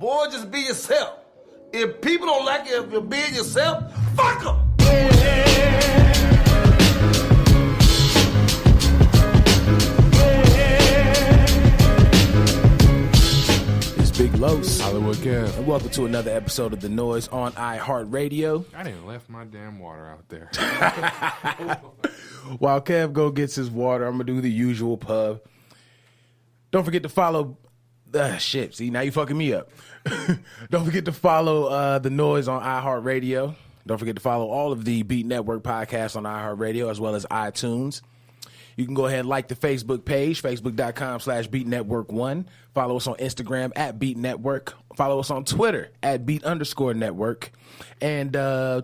boy. Just be yourself. If people don't like you if you're being yourself, fuck them. Big Los, Hollywood Kev, and welcome to another episode of The Noize on iHeartRadio. I didn't left my damn water out there. While Kev go gets his water, I'm gonna do the usual pub. Don't forget to follow. Shit, see now you fucking me up. Don't forget to follow The Noize on iHeartRadio. Don't forget to follow all of the Beat Network podcasts on iHeartRadio as well as iTunes. You can go ahead and like the Facebook page, facebook.com/BeatNetwork1. Follow us on Instagram @BeatNetwork. Follow us on Twitter @Beat_Network. And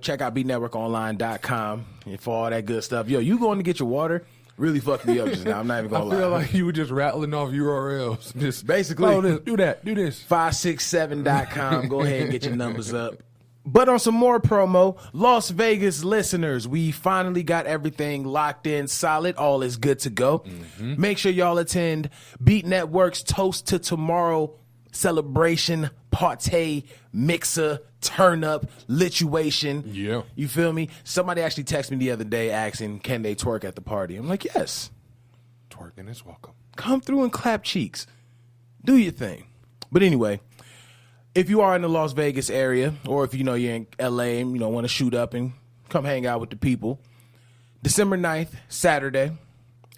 check out BeatNetworkOnline.com and for all that good stuff. Yo, you going to get your water? Really fucked me up just now. I'm not even going to lie. I feel like you were just rattling off URLs. Just basically, oh, this, do that, do this. 567.com. Go ahead and get your numbers up. But on some more promo, Las Vegas listeners, we finally got everything locked in solid. All is good to go. Mm-hmm. Make sure y'all attend Beat Network's Toast to Tomorrow celebration, party, mixer, turn up, lituation. Yeah. You feel me? Somebody actually texted me the other day asking, can they twerk at the party? I'm like, yes. Twerking is welcome. Come through and clap cheeks. Do your thing. But anyway, if you are in the Las Vegas area, or if you know you're in LA and want to shoot up and come hang out with the people, December 9th, Saturday,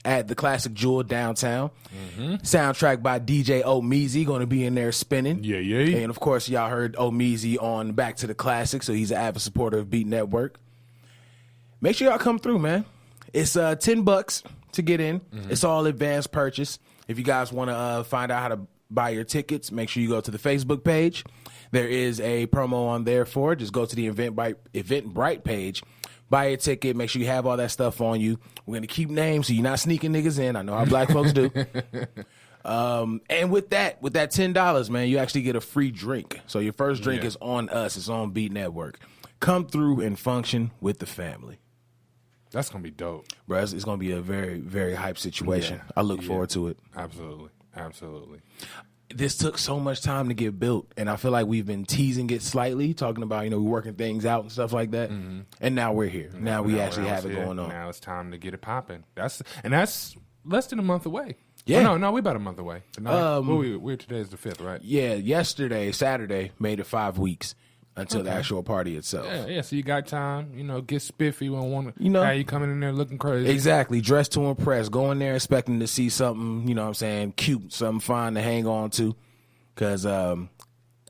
at the Classic Jewel downtown. Mm-hmm. Soundtrack by DJ Omeezy, going to be in there spinning. Yeah, yeah. And of course, y'all heard Omeezy on Back to the Classic, so he's an avid supporter of Beat Network. Make sure y'all come through, man. It's $10 to get in. Mm-hmm. It's all advanced purchase. If you guys want to find out how to buy your tickets, make sure you go to the Facebook page. There is a promo on there for it. Just go to the Eventbrite page, buy your ticket, make sure you have all that stuff on you. We're going to keep names so you're not sneaking niggas in. I know how black folks do. And with that $10, man, you actually get a free drink. So your first drink is on us. It's on Beat Network. Come through and function with the family. That's going to be dope. Bro, it's going to be a very, very hype situation. I look forward to it. Absolutely. Absolutely. This took so much time to get built, and I feel like we've been teasing it slightly, talking about, we're working things out and stuff like that. Mm-hmm. And now we're here. Now we actually have it going on. Now it's time to get it popping. That's less than a month away. Yeah. Oh, no, we're about a month away. We're today's the 5th, right? Yeah, yesterday, Saturday, made it 5 weeks until the actual party itself. Yeah, so you got time, get spiffy when how you coming in there looking crazy. Exactly, dressed to impress. Go in there expecting to see something, cute, something fun to hang on to. Because,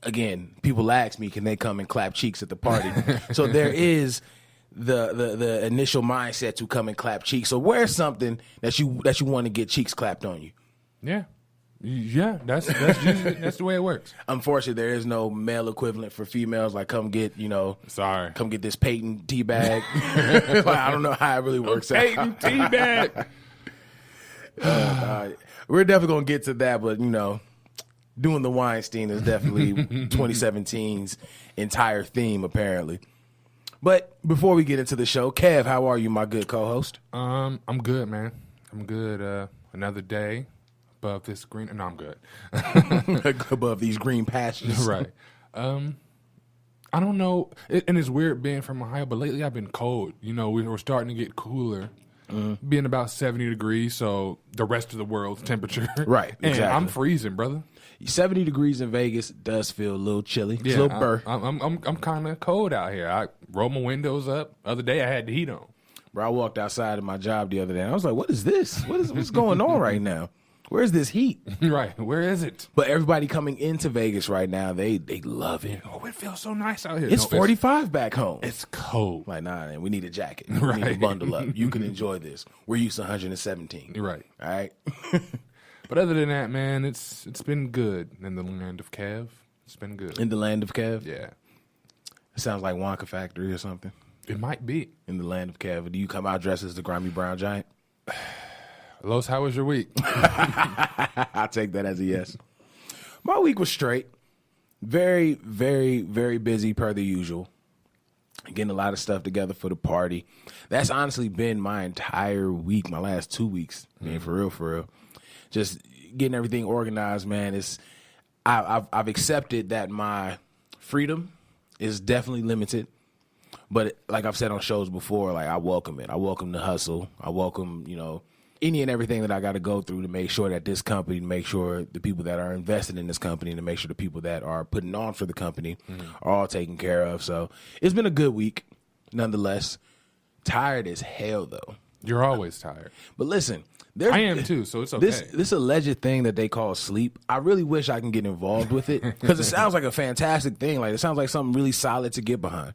again, people ask me, can they come and clap cheeks at the party? So there is the initial mindset to come and clap cheeks. So wear something that you want to get cheeks clapped on you. Yeah. Yeah, that's usually, that's the way it works. Unfortunately, there is no male equivalent for females. Like, come get, come get this Peyton tea bag. I don't know how it really works out. Peyton tea bag. We're definitely gonna get to that, but doing the Weinstein is definitely 2017's entire theme, apparently. But before we get into the show, Kev, how are you, my good co-host? I'm good, man. I'm good. Another day. Above this green, no, I'm good. Above these green pastures, right? I don't know, and it's weird being from Ohio, but lately I've been cold. We're starting to get cooler, being about 70 degrees, so the rest of the world's temperature, right? Exactly. And I'm freezing, brother. 70 degrees in Vegas does feel a little chilly. Yeah, a little burr. I'm kind of cold out here. I rolled my windows up. The other day I had the heat on. Bro, I walked outside of my job the other day, and I was like, "What is this? What's going on right now?" Where's this heat? Right. Where is it? But everybody coming into Vegas right now, they love it. Oh, it feels so nice out here. It's 45 back home. It's cold. Like, nah, man, we need a jacket. We right. need to bundle up. You can enjoy this. We're used to 117. Right. All right. But other than that, man, it's been good in the land of Kev. It's been good. In the land of Kev? Yeah. It sounds like Wonka Factory or something. It might be. In the land of Kev. Do you come out dressed as the grimy brown giant? Los, how was your week? I'll take that as a yes. My week was straight. Very, very, very busy per the usual. Getting a lot of stuff together for the party. That's honestly been my entire week, my last 2 weeks. Man, for real. Just getting everything organized, man. I've accepted that my freedom is definitely limited. But like I've said on shows before, like I welcome it. I welcome the hustle. I welcome, any and everything that I got to go through to make sure that this company, to make sure the people that are invested in this company, to make sure the people that are putting on for the company are all taken care of. So it's been a good week, nonetheless. Tired as hell, though. You're always tired. But listen, I am too, so it's okay. This alleged thing that they call sleep, I really wish I can get involved with it because it sounds like a fantastic thing. Like it sounds like something really solid to get behind.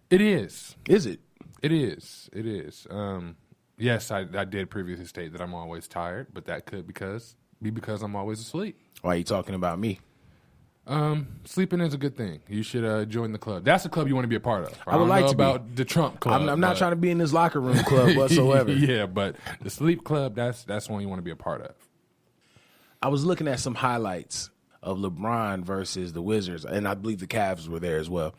It is. Is it? It is. It is. Yes, I did previously state that I'm always tired, but that could be because I'm always asleep. Why are you talking about me? Sleeping is a good thing. You should join the club. That's the club you want to be a part of. I would like to about the Trump club. I'm not trying to be in this locker room club whatsoever. Yeah, but the sleep club, that's one you want to be a part of. I was looking at some highlights of LeBron versus the Wizards, and I believe the Cavs were there as well.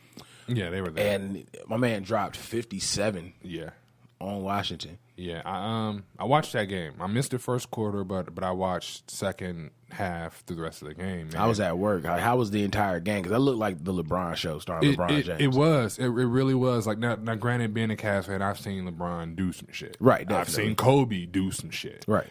Yeah, they were there. And my man dropped 57 on Washington. Yeah, I watched that game. I missed the first quarter, but I watched second half through the rest of the game. Man. I was at work. How was the entire game? Because that looked like the LeBron show starring LeBron James. It was. It really was. Like now, granted, being a Cavs fan, I've seen LeBron do some shit. Right, definitely. I've seen Kobe do some shit. Right.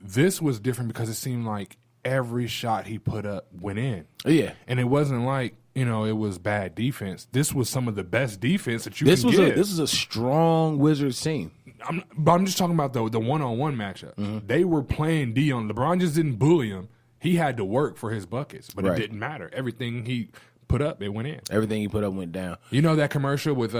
This was different because it seemed like every shot he put up went in. Yeah. And it wasn't like, it was bad defense. This was some of the best defense that you this can was get. This is a strong Wizards team. I'm just talking about the one-on-one matchup. Mm-hmm. They were playing D on. LeBron just didn't bully him. He had to work for his buckets, but it didn't matter. Everything he put up, it went in. Everything he put up went down. You know that commercial with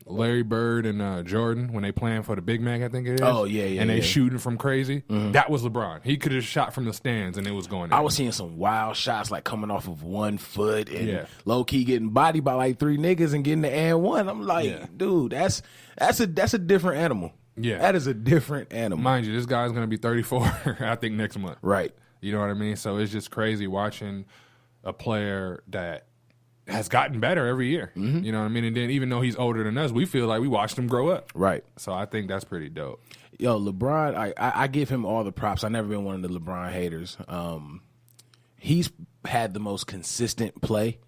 Larry Bird and Jordan when they playing for the Big Mac, I think it is? Oh, yeah. And they shooting from crazy? Mm-hmm. That was LeBron. He could have shot from the stands and it was going in. I was seeing some wild shots like coming off of 1 foot and low-key getting bodied by like 3 niggas and getting the and one. I'm like, dude, that's a different animal. Yeah. That is a different animal. Mind you, this guy's going to be 34, I think, next month. Right. You know what I mean? So it's just crazy watching a player that has gotten better every year. Mm-hmm. You know what I mean? And then even though he's older than us, we feel like we watched him grow up. Right. So I think that's pretty dope. Yo, LeBron, I give him all the props. I've never been one of the LeBron haters. He's had the most consistent play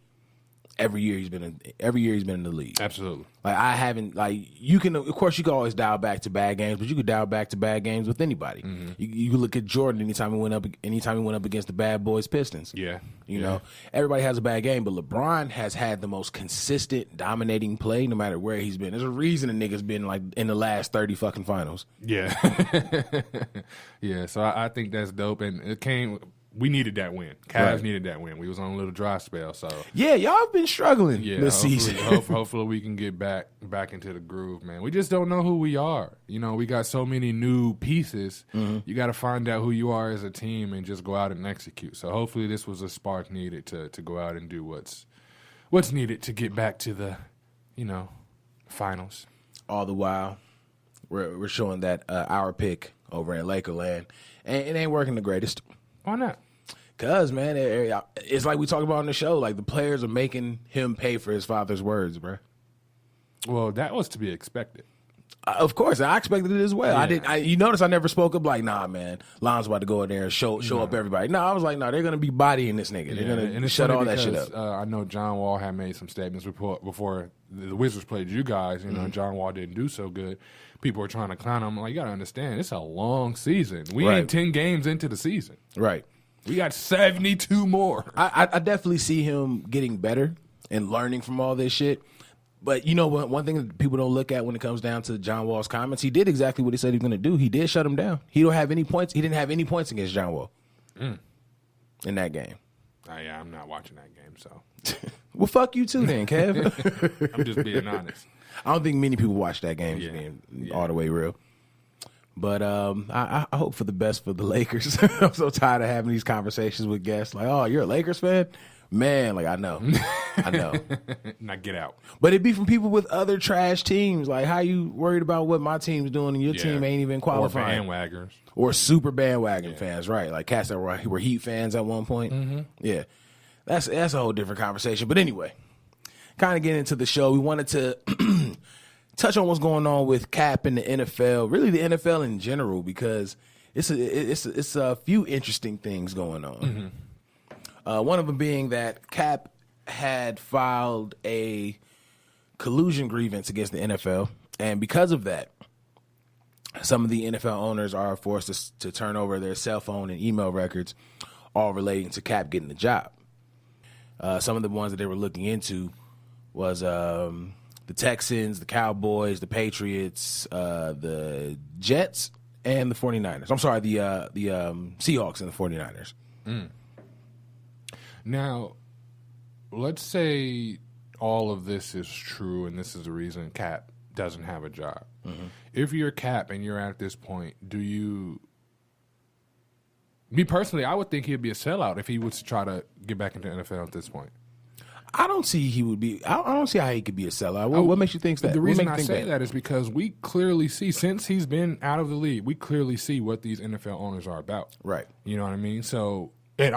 every year he's been in the league. Absolutely. Like I haven't you can of course you can always dial back to bad games, but you could dial back to bad games with anybody. Mm-hmm. You look at Jordan anytime he went up against the bad boys Pistons. Yeah. You know, everybody has a bad game, but LeBron has had the most consistent dominating play no matter where he's been. There's a reason a nigga's been like in the last 30 fucking finals. Yeah. Yeah, so I think that's dope, and we needed that win. Cavs needed that win. We was on a little dry spell, so yeah, y'all been struggling this season. Hopefully we can get back into the groove, man. We just don't know who we are. We got so many new pieces. Mm-hmm. You got to find out who you are as a team and just go out and execute. So hopefully this was a spark needed to go out and do what's needed to get back to the finals. All the while, we're showing that our pick over in Lakerland, and it ain't working the greatest. Why not? Because, man, it's like we talked about on the show. Like, the players are making him pay for his father's words, bro. Well, that was to be expected. Of course. I expected it as well. Yeah. You notice I never spoke up like, nah, man, Lon's about to go in there and show up everybody. No, I was like, no, they're going to be bodying this nigga. They're going to shut all that shit up. I know John Wall had made some statements before the Wizards played you guys. John Wall didn't do so good. People were trying to clown him. I'm like, you got to understand, it's a long season. We ain't 10 games into the season. Right. We got 72 more. I definitely see him getting better and learning from all this shit. But you know what? One thing that people don't look at when it comes down to John Wall's comments, he did exactly what he said he was going to do. He did shut him down. He don't have any points. He didn't have any points against John Wall in that game. Yeah, I'm not watching that game, so. Well, fuck you too then, Kev. I'm just being honest. I don't think many people watch that game, being all the way real. But I hope for the best for the Lakers. I'm so tired of having these conversations with guests. Like, oh, you're a Lakers fan? Man, like, I know. Now get out. But it'd be from people with other trash teams. Like, how you worried about what my team's doing and your team ain't even qualifying? Or bandwagoners. Or super bandwagon fans, right? Like cats that were Heat fans at one point. Mm-hmm. Yeah. That's a whole different conversation. But anyway, kind of getting into the show, we wanted to touch on what's going on with Cap in the NFL, really the NFL in general, because it's a few interesting things going on. Mm-hmm. One of them being that Cap had filed a collusion grievance against the NFL, and because of that, some of the NFL owners are forced to turn over their cell phone and email records, all relating to Cap getting the job. Some of the ones that they were looking into was the Texans, the Cowboys, the Patriots, the Jets, and the 49ers. I'm sorry, the Seahawks and the 49ers. Mm. Now, let's say all of this is true and this is the reason Cap doesn't have a job. Mm-hmm. If you're Cap and you're at this point, me personally, I would think he'd be a sellout if he was to try to get back into the NFL at this point. I don't see he would be. I don't see how he could be a sellout. What makes you think that? The reason I say that is because we clearly see, since he's been out of the league, we clearly see what these NFL owners are about. Right. You know what I mean? So, and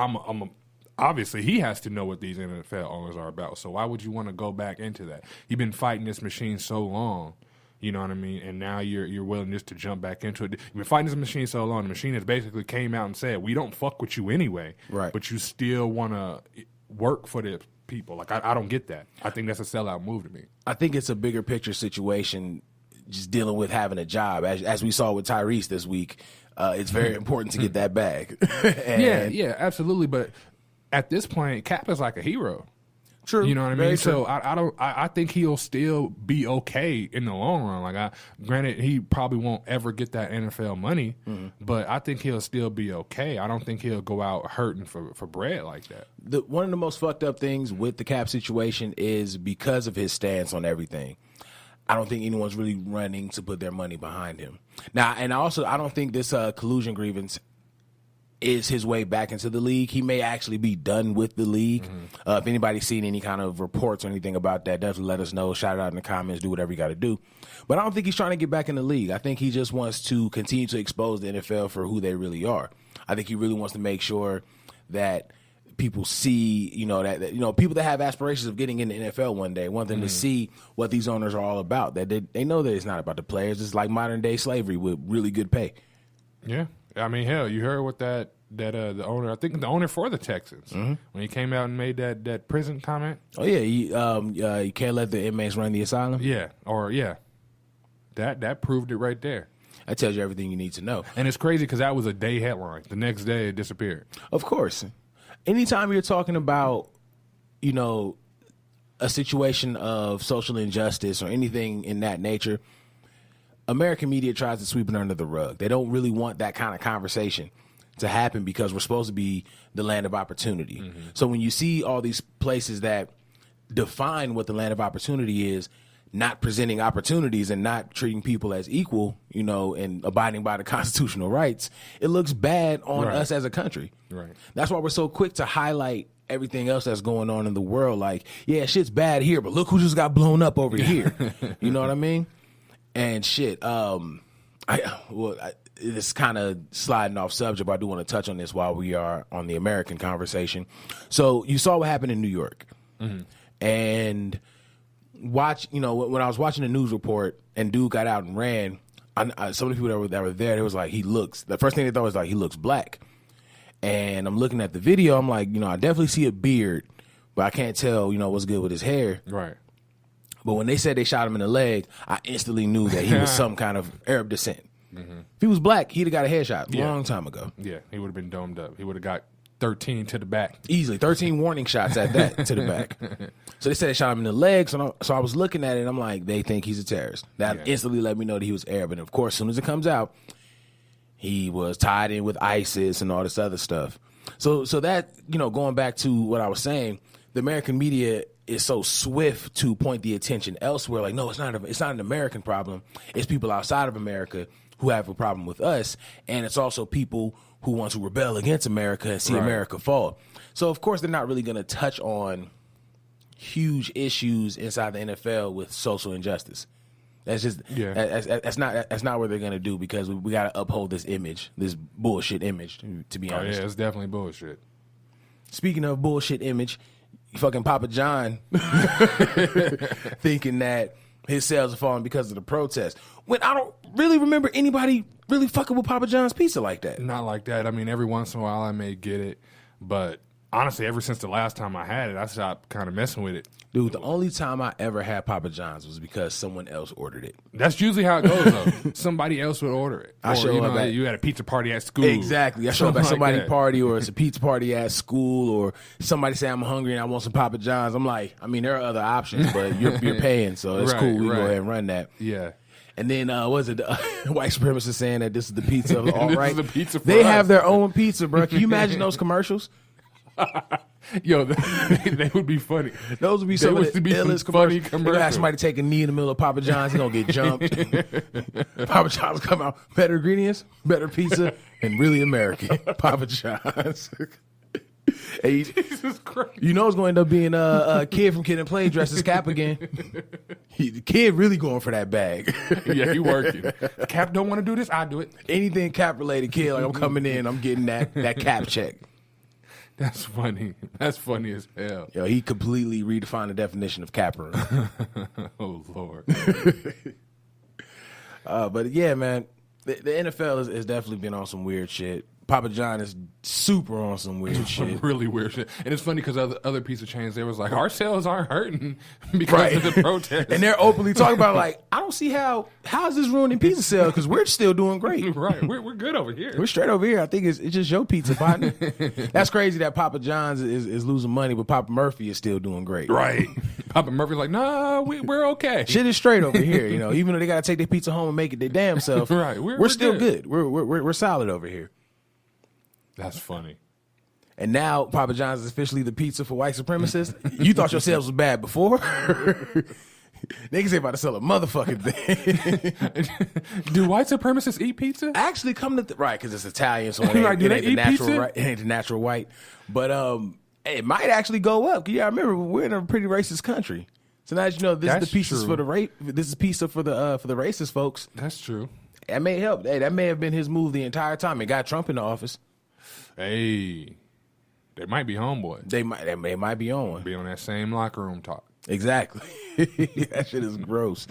obviously he has to know what these NFL owners are about. So why would you want to go back into that? You've been fighting this machine so long. You know what I mean? And now you're willing just to jump back into it. You've been fighting this machine so long. The machine has basically came out and said, we don't fuck with you anyway. Right. But you still want to work for the people. Like, I don't get that. I think that's a sellout move to me. I think it's a bigger picture situation, just dealing with having a job. As we saw with Tyrese this week, it's very important to get that bag. Yeah, absolutely. But at this point, Cap is like a hero. True. You know what I mean? Very So I think he'll still be okay in the long run. Like, granted, he probably won't ever get that NFL money, but I think he'll still be okay. I don't think he'll go out hurting for bread like that. One of the most fucked up things with the Cap situation is because of his stance on everything. I don't think anyone's really running to put their money behind him. Now, and also, I don't think this collusion grievance is his way back into the league. He may actually be done with the league. If anybody's seen any kind of reports or anything about that, definitely let us know. Shout it out in the comments. Do whatever you got to do. But I don't think he's trying to get back in the league. I think he just wants to continue to expose the NFL for who they really are. I think he really wants to make sure that people see, that people that have aspirations of getting in the NFL one day want them to see what these owners are all about. That they know that it's not about the players. It's like modern day slavery with really good pay. Yeah. I mean, hell, you heard what the owner, I think the owner for the Texans, when he came out and made that prison comment. Oh yeah, you can't let the inmates run the asylum. Yeah, that proved it right there. That tells you everything you need to know. And it's crazy because that was a day headline. The next day it disappeared. Of course, anytime you're talking about, a situation of social injustice or anything in that nature, American media tries to sweep it under the rug. They don't really want that kind of conversation to happen because we're supposed to be the land of opportunity. So when you see all these places that define what the land of opportunity is, not presenting opportunities and not treating people as equal, and abiding by the constitutional rights, it looks bad on us as a country. Right. That's why we're so quick to highlight everything else that's going on in the world. Like, yeah, shit's bad here, but look who just got blown up over here. You know what I mean? And shit, it's kind of sliding off subject, but I do want to touch on this while we are on the American conversation. So you saw what happened in New York. And when I was watching the news report and dude got out and ran, some of the people that were there, they was like, the first thing they thought was like, he looks black. And I'm looking at the video, I'm like, I definitely see a beard, but I can't tell, what's good with his hair. Right. But when they said they shot him in the leg, I instantly knew that he was some kind of Arab descent. If he was black, he'd have got a headshot a long time ago. Yeah, he would have been domed up. He would have got 13 to the back. Easily, 13 warning shots at that to the back. So they said they shot him in the leg. So I was looking at it, and I'm like, they think he's a terrorist. That instantly let me know that he was Arab. And, of course, as soon as it comes out, he was tied in with ISIS and all this other stuff. So that, going back to what I was saying, the American media is so swift to point the attention elsewhere. Like, no, it's not an American problem. It's people outside of America who have a problem with us. And it's also people who want to rebel against America and see America fall. So, of course, they're not really going to touch on huge issues inside the NFL with social injustice. That's just that's not what they're going to do because we got to uphold this image, this bullshit image, to be honest. Oh, yeah, it's definitely bullshit. Speaking of bullshit image, fucking Papa John thinking that his sales are falling because of the protest. When I don't really remember anybody really fucking with Papa John's pizza like that. Not like that. I mean, every once in a while I may get it, but Honestly, ever since the last time I had it, I stopped kind of messing with it. Dude, the only time I ever had Papa John's was because someone else ordered it. That's usually how it goes, though. Somebody else would order it. You had a pizza party at school. Exactly. I show up at somebody's party, or it's a pizza party at school, or somebody say I'm hungry and I want some Papa John's. I'm like, I mean, there are other options, but you're paying, so it's cool. We go ahead and run that. Yeah. And then, was it white supremacists saying that this is the pizza of all right? This is the pizza for They us. have their own pizza, bro. Can you imagine those commercials? Yo, they would be funny. Those would be some of the illest funny commercials. They're gonna have somebody take a knee in the middle of Papa John's. He's gonna get jumped. Papa John's come out. Better ingredients, better pizza, and really American. Papa John's. Hey, Jesus Christ. You know it's going to end up being a kid from Kid and Play dressed as Cap again. The kid really going for that bag. Yeah, he working. Cap don't want to do this, I do it. Anything Cap related, kid, like I'm coming in, I'm getting that Cap check. That's funny. That's funny as hell. Yo, he completely redefined the definition of capper. Oh, Lord. But yeah, man, the NFL has definitely been on some weird shit. Papa John is super on some weird shit. Really weird shit. And it's funny because other pizza chains, they was like, our sales aren't hurting because of the protests. And they're openly talking about like, I don't see how is this ruining pizza sales, because we're still doing great. Right. We're good over here. We're straight over here. I think it's just your pizza, partner. That's crazy that Papa John's is losing money, but Papa Murphy is still doing great. Right. Papa Murphy's like, nah, we're okay. Shit is straight over here. You know, even though they got to take their pizza home and make it their damn self. Right. We're still good. We're solid over here. That's funny. And now Papa John's is officially the pizza for white supremacists. You thought your sales was bad before? Niggas ain't about to sell a motherfucking thing. Do white supremacists eat pizza? Actually, come to right, because it's Italian, so it ain't, Like, do they the eat natural pizza? right. It ain't the natural white. But it might actually go up. Yeah, I remember we're in a pretty racist country. So now that you know this is the pieces for the this is pizza for the racist folks. That's true. That may help. Hey, that may have been his move the entire time. It got Trump in the office. Hey, they might be homeboys. They might be on one. Be on that same locker room talk. Exactly. That shit is gross.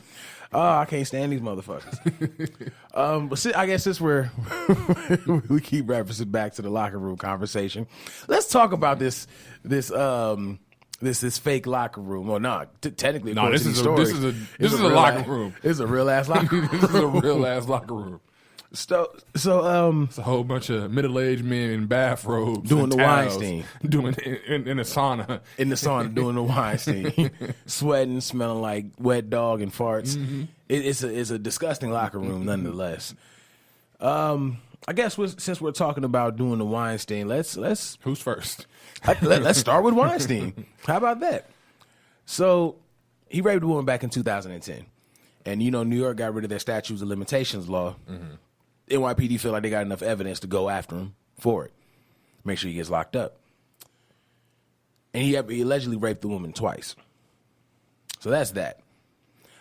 Oh, I can't stand these motherfuckers. But I guess since we keep referencing back to the locker room conversation, let's talk about this fake locker room. Well, technically, no, this is a locker room. This is a real ass locker room. This is a real ass locker room. So it's a whole bunch of middle-aged men in bathrobes doing the towels, Weinstein, doing in a sauna, doing the Weinstein, sweating, smelling like wet dog and farts. Mm-hmm. It's a disgusting locker room, nonetheless. I guess since we're talking about doing the Weinstein, let's who's first? Let's start with Weinstein. How about that? So he raped a woman back in 2010, and you know New York got rid of their statutes of limitations law. Mm-hmm. NYPD feel like they got enough evidence to go after him for it. Make sure he gets locked up. And he allegedly raped the woman twice. So that's that.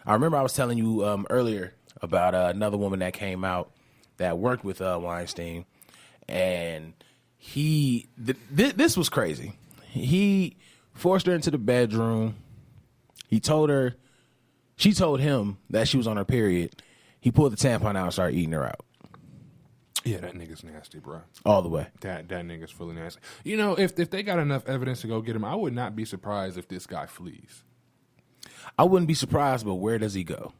I remember I was telling you earlier about another woman that came out that worked with Weinstein. And this was crazy. He forced her into the bedroom. She told him that she was on her period. He pulled the tampon out and started eating her out. Yeah, that nigga's nasty, bro. All the way. That nigga's fully nasty. You know, if they got enough evidence to go get him, I would not be surprised if this guy flees. I wouldn't be surprised, but where does he go?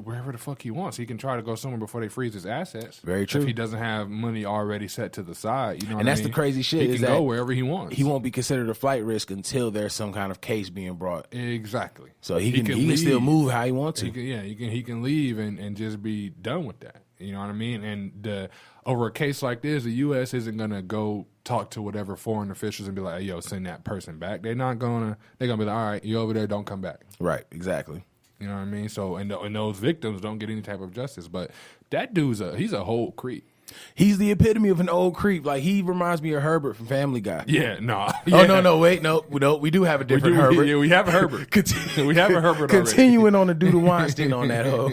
Wherever the fuck he wants. He can try to go somewhere before they freeze his assets. Very true. If he doesn't have money already set to the side, you know what I mean? And that's the crazy shit. He can go wherever he wants. He won't be considered a flight risk until there's some kind of case being brought. Exactly. So he can still move how he wants to. He can leave and just be done with that. You know what I mean? And over a case like this, the U.S. isn't going to go talk to whatever foreign officials and be like, hey, yo, send that person back. They're going to be like, all right, you over there, don't come back. Right, exactly. You know what I mean? So, and those victims don't get any type of justice. But that dude's he's a whole creep. He's the epitome of an old creep. Like, he reminds me of Herbert from Family Guy. Yeah, no. Yeah. Oh, no, wait, no, we do have a different Herbert. Yeah, we have a Herbert. We have a Herbert Continuing on to do the Weinstein on that hoe.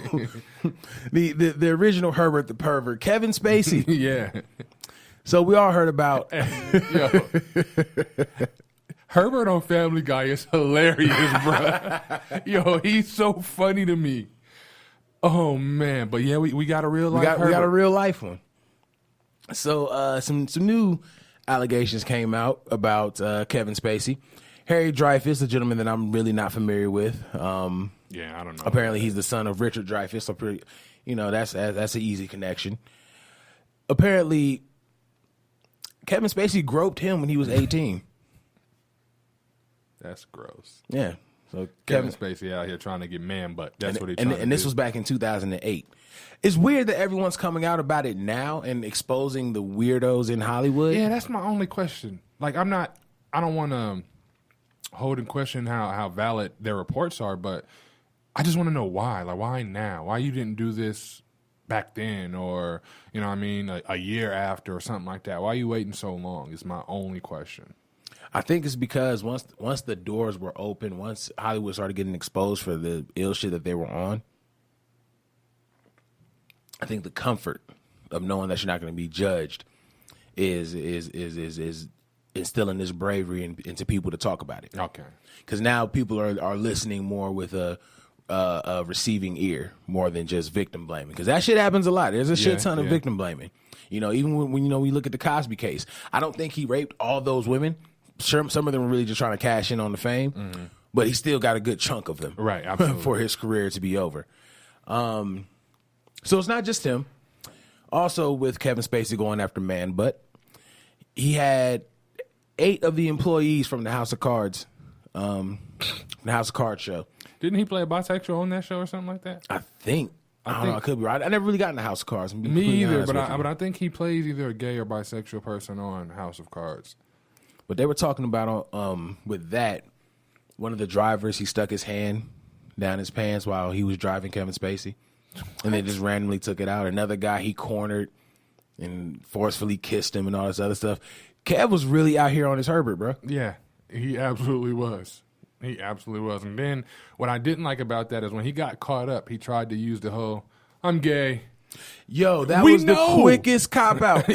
The original Herbert the pervert, Kevin Spacey. Yeah. So we all heard about... Yo. Herbert on Family Guy is hilarious, bro. Yo, he's so funny to me. Oh, man. But, yeah, we got a real life Herbert. We got a real life one. So some new allegations came out about Kevin Spacey. Harry Dreyfus, a gentleman that I'm really not familiar with. Yeah, I don't know. Apparently, he's the son of Richard Dreyfus. So, that's an easy connection. Apparently, Kevin Spacey groped him when he was 18. That's gross. Yeah. So Kevin Spacey out here trying to get man butt. That's what he tried to do. And this was back in 2008. It's weird that everyone's coming out about it now and exposing the weirdos in Hollywood. Yeah, that's my only question. Like, I don't want to hold in question how valid their reports are, but I just want to know why. Like, why now? Why you didn't do this back then, or, you know what I mean, a year after or something like that? Why are you waiting so long is my only question. I think it's because once the doors were open, once Hollywood started getting exposed for the ill shit that they were on, I think the comfort of knowing that you're not going to be judged is instilling this bravery into people to talk about it. Okay. Because now people are listening more with a receiving ear more than just victim blaming. Because that shit happens a lot. There's a shit ton of victim blaming. You know, even when we look at the Cosby case, I don't think he raped all those women. Sure, some of them were really just trying to cash in on the fame, but he still got a good chunk of them, right? Absolutely. For his career to be over. So it's not just him. Also, with Kevin Spacey going after man butt, he had 8 of the employees from the House of Cards, the House of Cards show. Didn't he play a bisexual on that show or something like that? I think. I don't know. I could be right. I never really got in the House of Cards. Me either, but I think he plays either a gay or bisexual person on House of Cards. But they were talking about with that, one of the drivers, he stuck his hand down his pants while he was driving Kevin Spacey. And they just randomly took it out. Another guy he cornered and forcefully kissed him and all this other stuff. Kev was really out here on his Herbert, bro. Yeah, he absolutely was. He absolutely was. And then what I didn't like about that is when he got caught up, he tried to use the whole, I'm gay. Yo, that was the quickest cop out.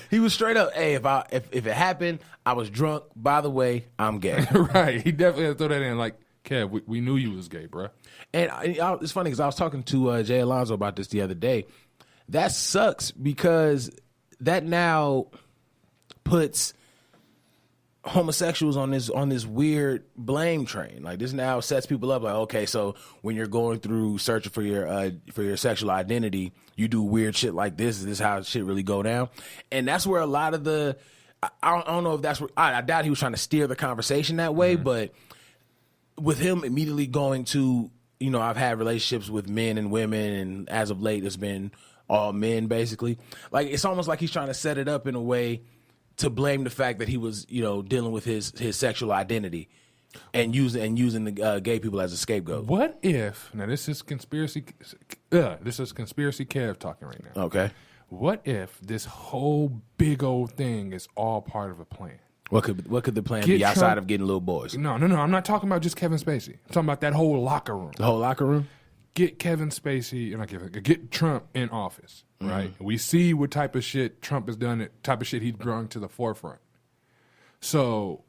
He was straight up, hey, if it happened, I was drunk. By the way, I'm gay. Right. He definitely had to throw that in like, Kev, we knew you was gay, bro. And it's funny because I was talking to Jay Alonso about this the other day. That sucks because that now puts homosexuals on this weird blame train. Like, this now sets people up like, okay, so when you're going through searching for your sexual identity, you do weird shit like this. Is this how shit really go down? And that's where a lot of the I don't know if that's where I doubt he was trying to steer the conversation that way, but with him immediately going to, you know, I've had relationships with men and women, and as of late it's been all men basically. Like, it's almost like he's trying to set it up in a way to blame the fact that he was, you know, dealing with his sexual identity and using the gay people as a scapegoat. What if, now this is conspiracy Kev talking right now. Okay. What if this whole big old thing is all part of a plan? What could the plan be outside of getting little boys? No. I'm not talking about just Kevin Spacey. I'm talking about that whole locker room. The whole locker room? Get Kevin Spacey, get Trump in office, right? We see what type of shit Trump has done, type of shit he's brought to the forefront. So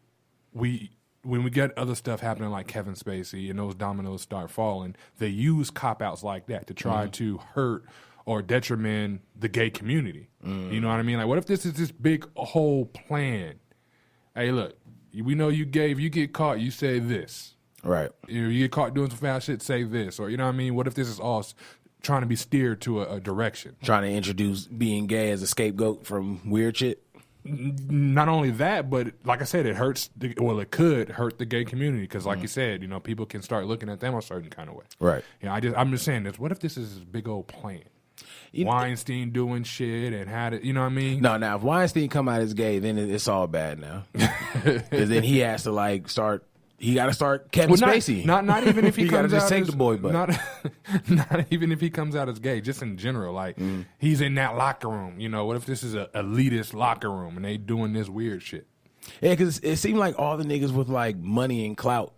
when we get other stuff happening like Kevin Spacey and those dominoes start falling, they use cop-outs like that to try to hurt or detriment the gay community. You know what I mean? Like, what if this is this big whole plan? Hey, look, we know you gay. If you get caught, you say this. Right. You get caught doing some foul shit, say this. Or, you know what I mean? What if this is all trying to be steered to a direction? Trying to introduce being gay as a scapegoat from weird shit? Not only that, but like I said, it could hurt the gay community because, like you said, you know, people can start looking at them a certain kind of way. Right. You know, I'm just saying this. What if this is this big old plan? Weinstein doing shit and had it, you know what I mean? No, now if Weinstein come out as gay, then it's all bad now. Because then he has to he got to start Kevin Spacey. Not even if he comes out just take the boy butt. Not even if he comes out as gay, just in general. Like, he's in that locker room. You know, what if this is a elitist locker room and they doing this weird shit? Yeah, because it seemed like all the niggas with like money and clout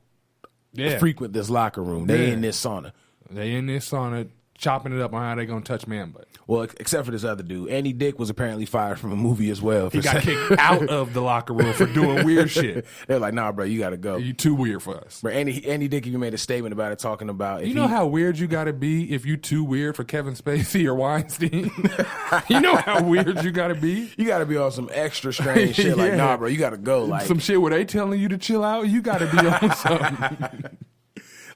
frequent this locker room. They in this sauna. They in this sauna chopping it up on how they gonna touch man butt. Well, except for this other dude. Andy Dick was apparently fired from a movie as well. He got kicked out of the locker room for doing weird shit. They're like, nah, bro, you got to go. You too weird for us. But Andy Dick even made a statement about it, talking about... You know how weird you got to be if you too weird for Kevin Spacey or Weinstein? You know how weird you got to be? You got to be on some extra strange shit. Like, nah, bro, you got to go. Like some shit where they telling you to chill out, you got to be on something.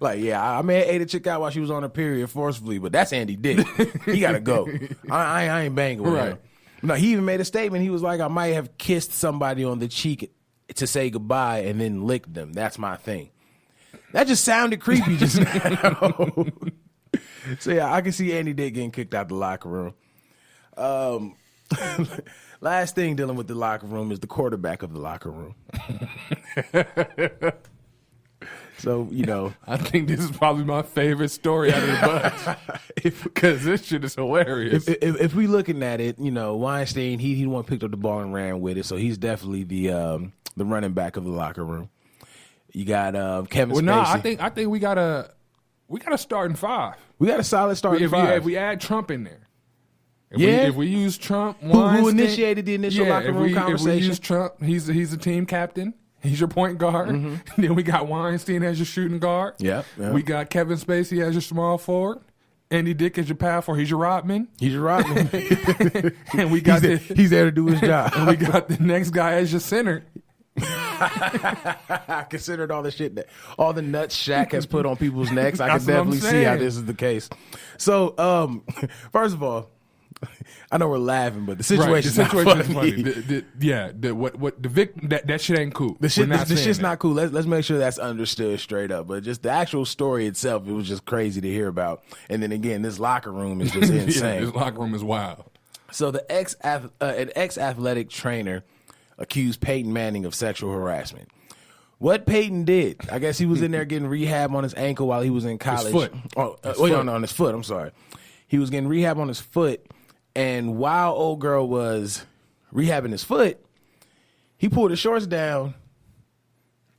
Like, yeah, I may have ate a chick out while she was on her period forcefully, but that's Andy Dick. He got to go. I ain't banging with him. No, he even made a statement. He was like, I might have kissed somebody on the cheek to say goodbye and then licked them. That's my thing. That just sounded creepy just now. So, yeah, I can see Andy Dick getting kicked out the locker room. Last thing dealing with the locker room is the quarterback of the locker room. So, you know. I think this is probably my favorite story out of the bunch. Because this shit is hilarious. If we looking at it, you know, Weinstein, he the one picked up the ball and ran with it. So he's definitely the running back of the locker room. You got Kevin Spacey. No, I think we got a starting five. We got a solid starting five. If we add Trump in there. If we use Trump, who initiated the initial locker room conversation. If we use Trump, he's a team captain. He's your point guard. Mm-hmm. Then we got Weinstein as your shooting guard. Yeah. We got Kevin Spacey as your small forward. Andy Dick as your power forward. He's your Rodman. And we got he's there to do his job. And we got the next guy as your center. I considered all the shit all the nuts Shaq has put on people's necks. I can definitely see how this is the case. So, first of all, I know we're laughing, but the situation is funny. That shit ain't cool. The shit's not cool. Let's make sure that's understood straight up. But just the actual story itself, it was just crazy to hear about. And then again, this locker room is just insane. This locker room is wild. So an ex-athletic trainer accused Peyton Manning of sexual harassment. What Peyton did, I guess he was in there getting rehab on his ankle while he was in college. His foot. On his foot. I'm sorry. He was getting rehab on his foot. And while old girl was rehabbing his foot, he pulled his shorts down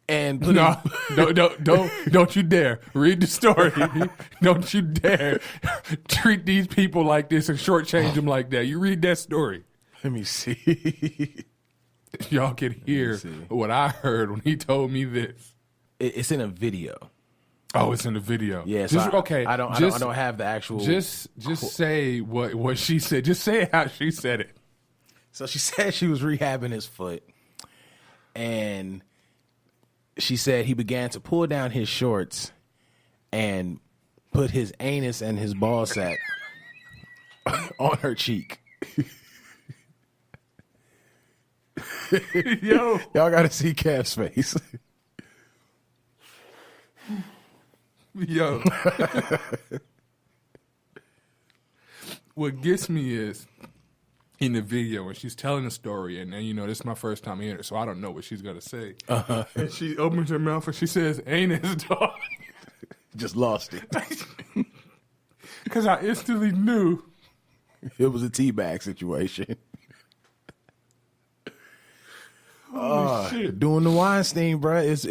and put don't you dare read the story. Don't you dare treat these people like this and shortchange them like that. You read that story. Let me see. Y'all can hear what I heard when he told me this. It's in a video. Oh, it's in the video. Yeah, so okay. I don't have the actual. Just say what she said. Just say how she said it. So she said she was rehabbing his foot, and she said he began to pull down his shorts and put his anus and his ball sack on her cheek. Yo, y'all got to see Kev's face. Yo. What gets me is in the video when she's telling the story, and you know, this is my first time hearing it, so I don't know what she's going to say. And she opens her mouth and she says, anus, dog. Just lost it. Because I instantly knew. It was a teabag situation. Shit. Doing the Weinstein, bro, it's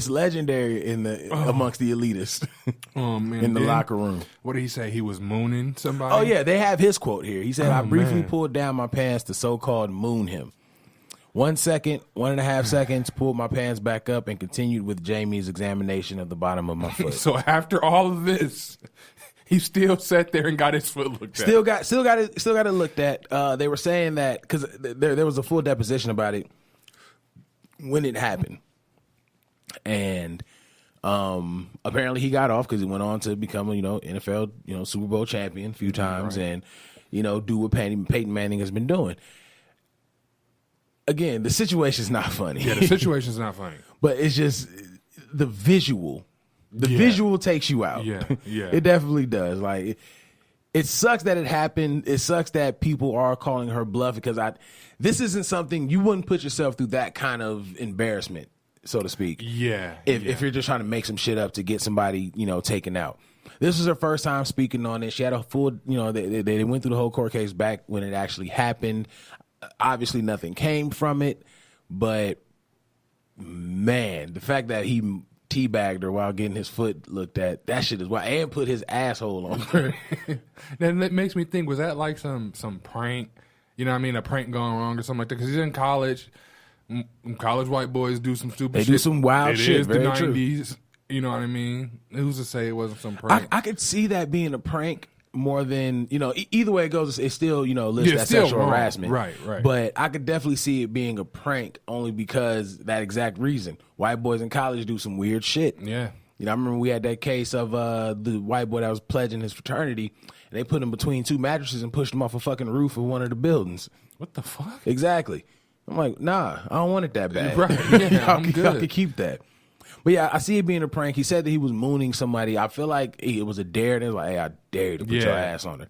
legendary in the amongst the elitists. Man, in the locker room. What did he say? He was mooning somebody? Oh yeah, they have his quote here. He said, "I briefly pulled down my pants to so-called moon him. 1 second, 1.5 seconds, pulled my pants back up and continued with Jamie's examination of the bottom of my foot." So after all of this, he still sat there and got his foot looked at. Still got it looked at. They were saying that because there was a full deposition about it when it happened, and apparently he got off because he went on to become a NFL Super Bowl champion a few times, and do what Peyton Manning has been doing. Again, the situation's not funny. Yeah, the situation's not funny, but it's just the visual. The visual takes you out. Yeah. It definitely does. Like, it sucks that it happened. It sucks that people are calling her bluff because this isn't something you wouldn't put yourself through that kind of embarrassment, so to speak. Yeah. If you're just trying to make some shit up to get somebody, taken out. This was her first time speaking on it. She had a full, they went through the whole court case back when it actually happened. Obviously nothing came from it, but man, the fact that he teabagged her while getting his foot looked at. That shit is wild. And put his asshole on her. Then that makes me think, was that like some prank? You know what I mean? A prank gone wrong or something like that? Because he's in college. College white boys do some stupid shit. They do some wild shit. It is very the true. 90s. You know what I mean? Who's to say it wasn't some prank? I could see that being a prank more than, either way it goes, it's still, listed as sexual wrong. harassment. Right. But I could definitely see it being a prank only because that exact reason. White boys in college do some weird shit. Yeah. I remember we had that case of the white boy that was pledging his fraternity, and they put him between two mattresses and pushed him off a fucking roof of one of the buildings. What the fuck? Exactly. I'm like, nah, I don't want it that bad. Right. Yeah, I'm good. Y'all can keep that. But yeah, I see it being a prank. He said that he was mooning somebody. I feel like it was a dare. And it was like, hey, I dare you to put your ass on her.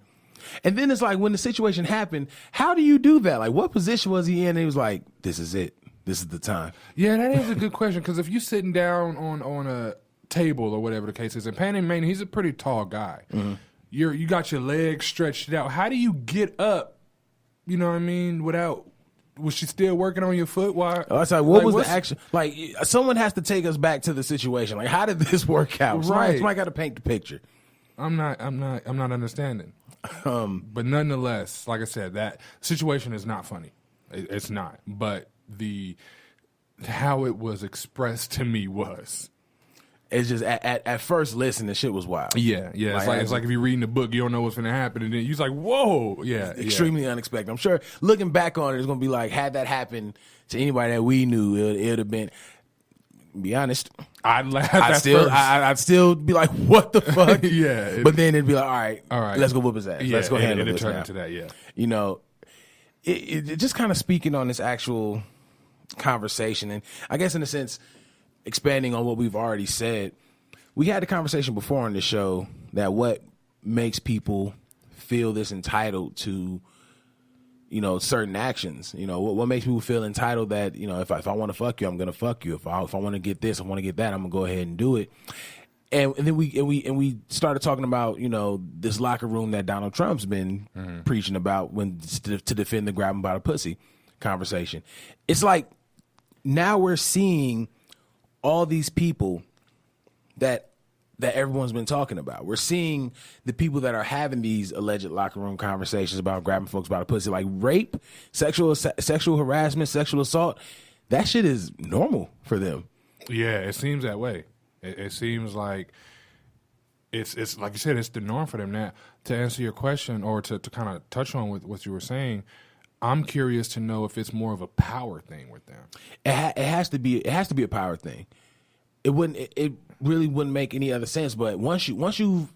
And then it's like, when the situation happened, how do you do that? Like, what position was he in? And he was like, this is it. This is the time. Yeah, that is a good question. Because if you're sitting down on a table or whatever the case is, and Peyton Manning, he's a pretty tall guy. Mm-hmm. You got your legs stretched out. How do you get up? You know what I mean? Was she still working on your foot? Why? I was like, what was the action? Like, someone has to take us back to the situation. Like, how did this work out? Right. Somebody got to paint the picture. I'm not understanding. But nonetheless, like I said, that situation is not funny. It's not. But how it was expressed to me was. It's just at first listen, the shit was wild. Yeah. It's like if you're reading a book, you don't know what's going to happen, and then you're like, whoa, yeah, extremely unexpected. I'm sure looking back on it, it's going to be like, had that happened to anybody that we knew, it would have been. Be honest, I'd laugh. I'd still be like, what the fuck? Yeah, but then it'd be like, all right, let's go whoop his ass. Yeah, let's go handle this. It turned now. into that, yeah. It just kind of speaking on this actual conversation, and I guess in a sense, expanding on what we've already said, we had a conversation before on the show that what makes people feel this entitled to, certain actions. What makes people feel entitled that, if I want to fuck you, I'm gonna fuck you. If I want to get this, I want to get that, I'm gonna go ahead and do it. And then we started talking about this locker room that Donald Trump's been preaching about to defend the grab him by the pussy conversation. It's like now we're seeing all these people that everyone's been talking about. We're seeing the people that are having these alleged locker room conversations about grabbing folks by the pussy, like rape, sexual harassment, sexual assault. That shit is normal for them. Yeah, it seems that way. It seems like it's like you said, it's the norm for them. Now, to answer your question or to kind of touch on what you were saying, I'm curious to know if it's more of a power thing with them. It has to be a power thing. It really wouldn't make any other sense. But once you've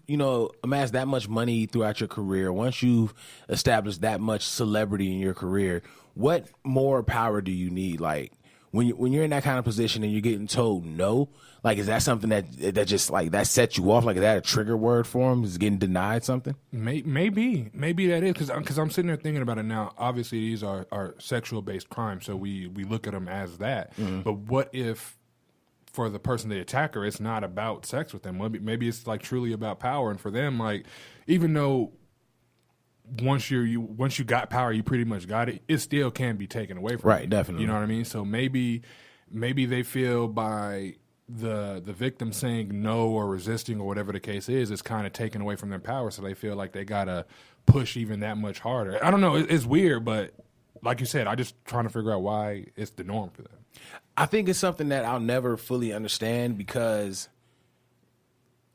amassed that much money throughout your career, once you've established that much celebrity in your career, what more power do you need? Like when you're in that kind of position and you're getting told no, like is that something that just like that sets you off? Like is that a trigger word for them? Is getting denied something? Maybe that is because I'm sitting there thinking about it now. Obviously, these are sexual based crimes, so we look at them as that. Mm-hmm. But what if for the person, the attacker, it's not about sex with them? Maybe it's like truly about power, and for them, like even though once you got power, you pretty much got it. It still can be taken away from you. Right, definitely. You know what I mean? So maybe they feel by the victim saying no or resisting or whatever the case is, it's kind of taken away from their power, so they feel like they gotta push even that much harder. I don't know. It's weird, but like you said, I just trying to figure out why it's the norm for them. I think it's something that I'll never fully understand because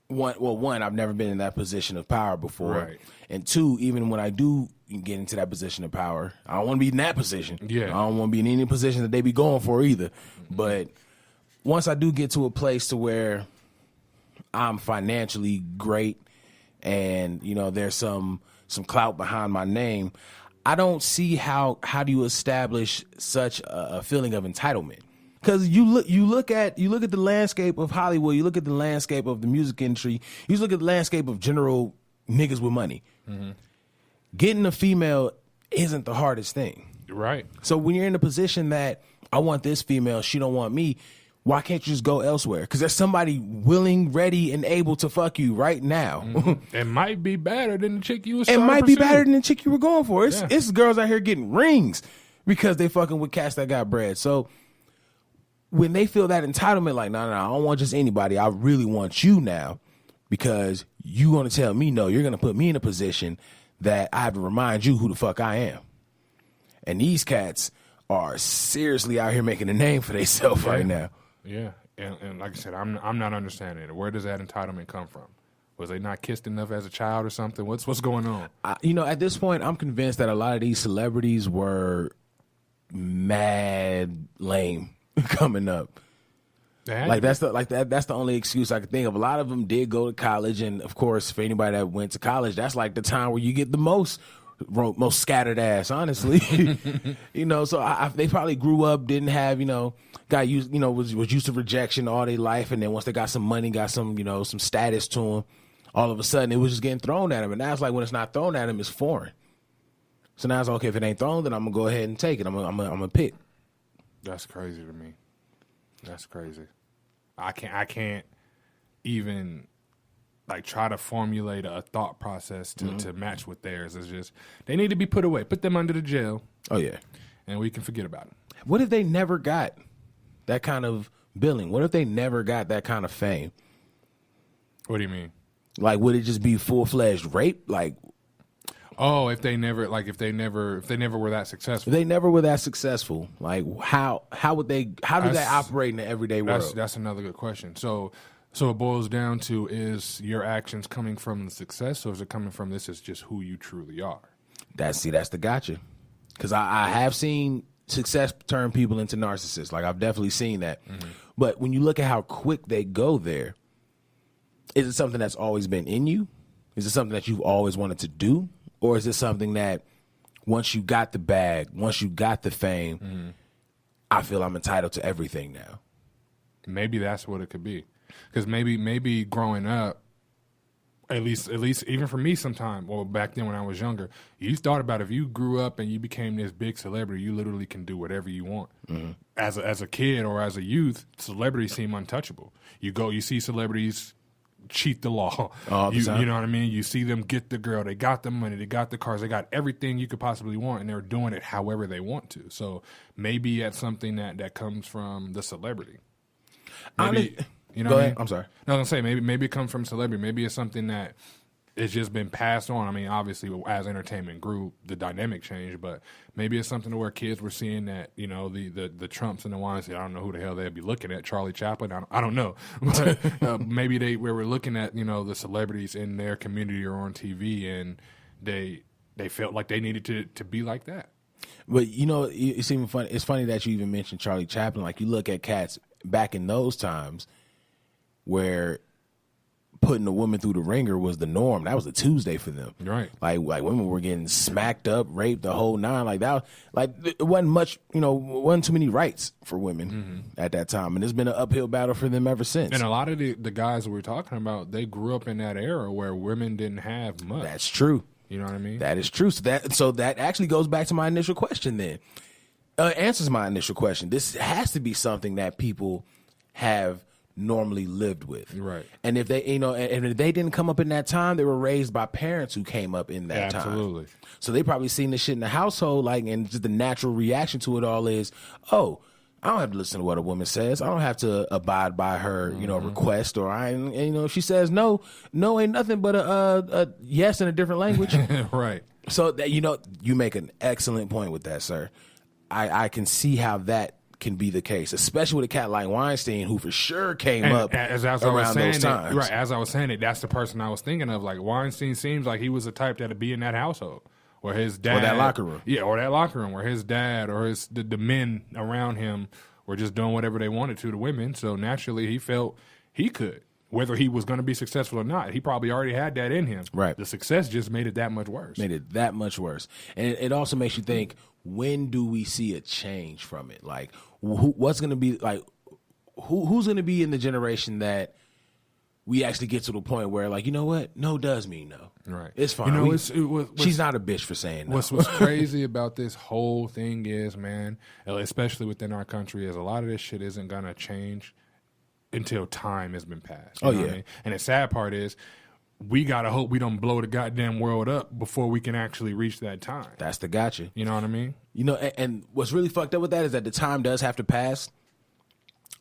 one, I've never been in that position of power before. Right. And two, even when I do get into that position of power, I don't want to be in that position. Yeah. I don't want to be in any position that they be going for either. Mm-hmm. But once I do get to a place to where I'm financially great and, there's some clout behind my name, I don't see how do you establish such a feeling of entitlement. Because you look at the landscape of Hollywood, you look at the landscape of the music industry, you look at the landscape of general niggas with money. Mm-hmm. Getting a female isn't the hardest thing. Right. So when you're in a position that I want this female, she don't want me, why can't you just go elsewhere? Because there's somebody willing, ready, and able to fuck you right now. Mm-hmm. It might be better than the chick you was It trying might to be pursue. better than the chick you were going for. It's girls out here getting rings because they fucking with cats that got bread. So when they feel that entitlement, like, no, I don't want just anybody. I really want you now because you want to tell me no. You're going to put me in a position that I have to remind you who the fuck I am. And these cats are seriously out here making a name for themselves right now. Yeah, and like I said, I'm not understanding it. Where does that entitlement come from? Was they not kissed enough as a child or something? What's going on? At this point, I'm convinced that a lot of these celebrities were mad lame coming up. Like that's the only excuse I could think of. A lot of them did go to college, and of course, for anybody that went to college, that's like the time where you get the most scattered ass, honestly. So they probably grew up, didn't have, got used, was used to rejection all their life, and then once they got some money, got some, some status to them, all of a sudden it was just getting thrown at them, and now it's like when it's not thrown at them, it's foreign. So now it's okay, if it ain't thrown, then I'm gonna go ahead and take it. I'm gonna pick. That's crazy to me. That's crazy. I can't even like try to formulate a thought process to match with theirs. It's just they need to be put away. Put them under the jail. Oh yeah, and we can forget about it. What if they never got that kind of billing? What if they never got that kind of fame? What do you mean? Like, would it just be full-fledged rape? Like, oh, if they never were that successful. If they never were that successful, like how do they operate in the everyday world? That's another good question. So it boils down to, is your actions coming from the success, or is it coming from this is just who you truly are? That's the gotcha. Because I have seen success turn people into narcissists. Like, I've definitely seen that. Mm-hmm. But when you look at how quick they go there, is it something that's always been in you? Is it something that you've always wanted to do? Or is it something that once you got the bag, once you got the fame, I feel I'm entitled to everything now? Maybe that's what it could be. Because maybe growing up, at least even for me sometime, well, back then when I was younger, you thought about if you grew up and you became this big celebrity, you literally can do whatever you want. Mm-hmm. As a kid or as a youth, celebrities seem untouchable. You see celebrities cheat the law. You know what I mean? You see them get the girl, they got the money, they got the cars, they got everything you could possibly want, and they're doing it however they want to. So maybe it's something that comes from the celebrity. Maybe, you know Go what ahead. I mean? I'm sorry. No, I was gonna say maybe it comes from celebrity. Maybe it's something that it's just been passed on. I mean, obviously, as entertainment grew, the dynamic changed, but maybe it's something where kids were seeing that, the Trumps and the Weinstein, I don't know who the hell they'd be looking at, Charlie Chaplin, I don't know. But maybe they were looking at, the celebrities in their community or on TV, and they felt like they needed to be like that. But, it's even funny. It's funny that you even mentioned Charlie Chaplin. Like, you look at cats back in those times where putting a woman through the ringer was the norm. That was a Tuesday for them. Right. Like women were getting smacked up, raped, the whole nine. Like that. Like it wasn't much. Wasn't too many rights for women at that time, and it's been an uphill battle for them ever since. And a lot of the guys that we're talking about, they grew up in that era where women didn't have much. That's true. You know what I mean? That is true. So that actually goes back to my initial question. Then answers my initial question. This has to be something that people have normally lived with, right? And if they, and if they didn't come up in that time, they were raised by parents who came up in that time. Absolutely. So they probably seen this shit in the household, like, and just the natural reaction to it all is, oh, I don't have to listen to what a woman says. I don't have to abide by her, request, or if she says no ain't nothing but a yes in a different language, right? So that you make an excellent point with that, sir. I can see how that can be the case, especially with a cat like Weinstein, who for sure came up around those times. Right, as I was saying it, that's the person I was thinking of. Like, Weinstein seems like he was the type that'd be in that household, or his dad, or that locker room. Yeah, or that locker room, where his dad or the men around him were just doing whatever they wanted to women. So naturally, he felt he could. Whether he was going to be successful or not, he probably already had that in him. Right. The success just made it that much worse. And it also makes you think, when do we see a change from it? Like, what's going to be, like, who's going to be in the generation that we actually get to the point where, like, you know what? No does mean no. Right. It's fine. She's not a bitch for saying no. What's crazy about this whole thing is, man, especially within our country, is a lot of this shit isn't going to change until time has been passed. You know what I mean? And the sad part is, we gotta hope we don't blow the goddamn world up before we can actually reach that time. That's the gotcha. You know what I mean? And what's really fucked up with that is that the time does have to pass,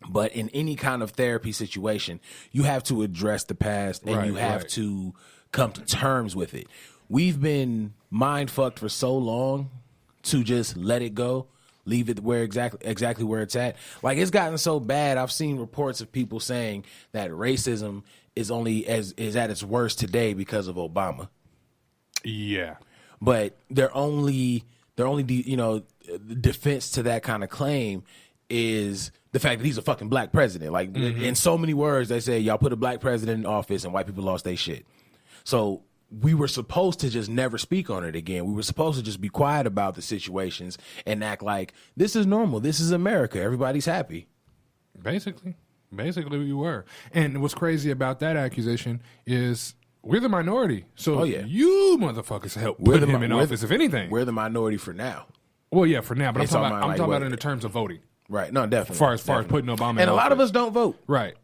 But in any kind of therapy situation, you have to address the past and you have to come to terms with it. We've been mind fucked for so long to just let it go, leave it where exactly where it's at. Like, it's gotten so bad. I've seen reports of people saying that racism is at its worst today because of Obama. Yeah, but their only defense to that kind of claim is the fact that he's a fucking black president. Like, in so many words, they say y'all put a black president in office and white people lost their shit. So we were supposed to just never speak on it again. We were supposed to just be quiet about the situations and act like this is normal. This is America. Everybody's happy. Basically we were. And what's crazy about that accusation is we're the minority. So you motherfuckers help put him in office, if anything. We're the minority for now. Well, yeah, for now. But I'm talking about in the terms of voting. Right. No, definitely. As far as putting Obama in office. And a lot of us don't vote. Right.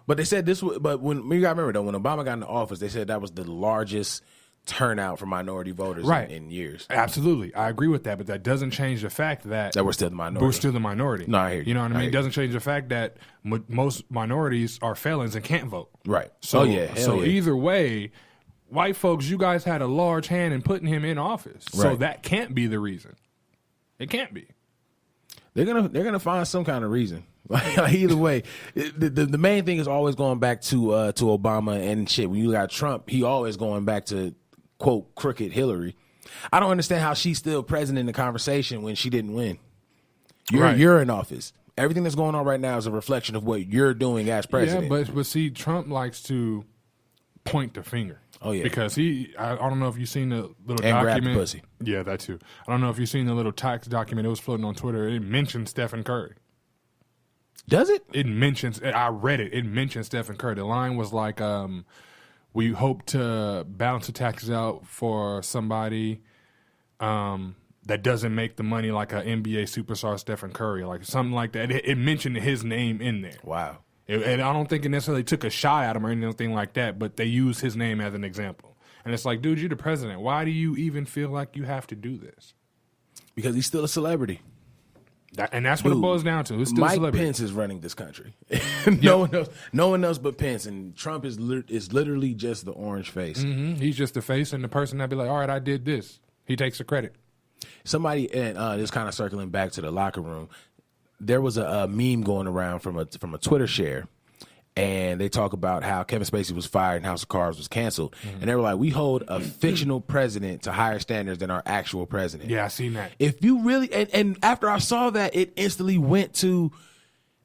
But they said this. But when you got to remember though, when Obama got into office, they said that was the largest turnout for minority voters in years. Absolutely, I agree with that. But that doesn't change the fact that we're still the minority. We're still the minority. No, I hear you. You know what I mean? It doesn't change the fact that most minorities are felons and can't vote. Right. So either way, white folks, you guys had a large hand in putting him in office. Right. So that can't be the reason. It can't be. They're gonna find some kind of reason. Like, either way, the main thing is always going back to Obama and shit. When you got Trump, he always going back to quote crooked Hillary. I don't understand how she's still present in the conversation when she didn't win. You're in office. Everything that's going on right now is a reflection of what you're doing as president. Yeah, but see, Trump likes to point the finger. Oh yeah, because I don't know if you've seen the little and document. grab the pussy. Yeah, that too. I don't know if you've seen the little tax document. It was floating on Twitter. It mentioned Stephen Curry. Does it? It mentions. I read it. It mentions Stephen Curry. The line was like, "We hope to balance the taxes out for somebody that doesn't make the money like an NBA superstar Stephen Curry, like something like that." It mentioned his name in there. Wow. And I don't think it necessarily took a shot at him or anything like that, but they used his name as an example. And it's like, dude, you're the president. Why do you even feel like you have to do this? Because he's still a celebrity. And that's what it boils down to. It's still Mike celebrity. Pence is running this country. No one else but Pence. And Trump is literally just the orange face. Mm-hmm. He's just the face and the person that be like, all right, I did this. He takes the credit. Somebody, and just kind of circling back to the locker room, there was a meme going around from a Twitter share, and they talk about how Kevin Spacey was fired and House of Cards was canceled. And they were like, we hold a fictional president to higher standards than our actual president. Yeah, I seen that. If you really, and after I saw that, it instantly went to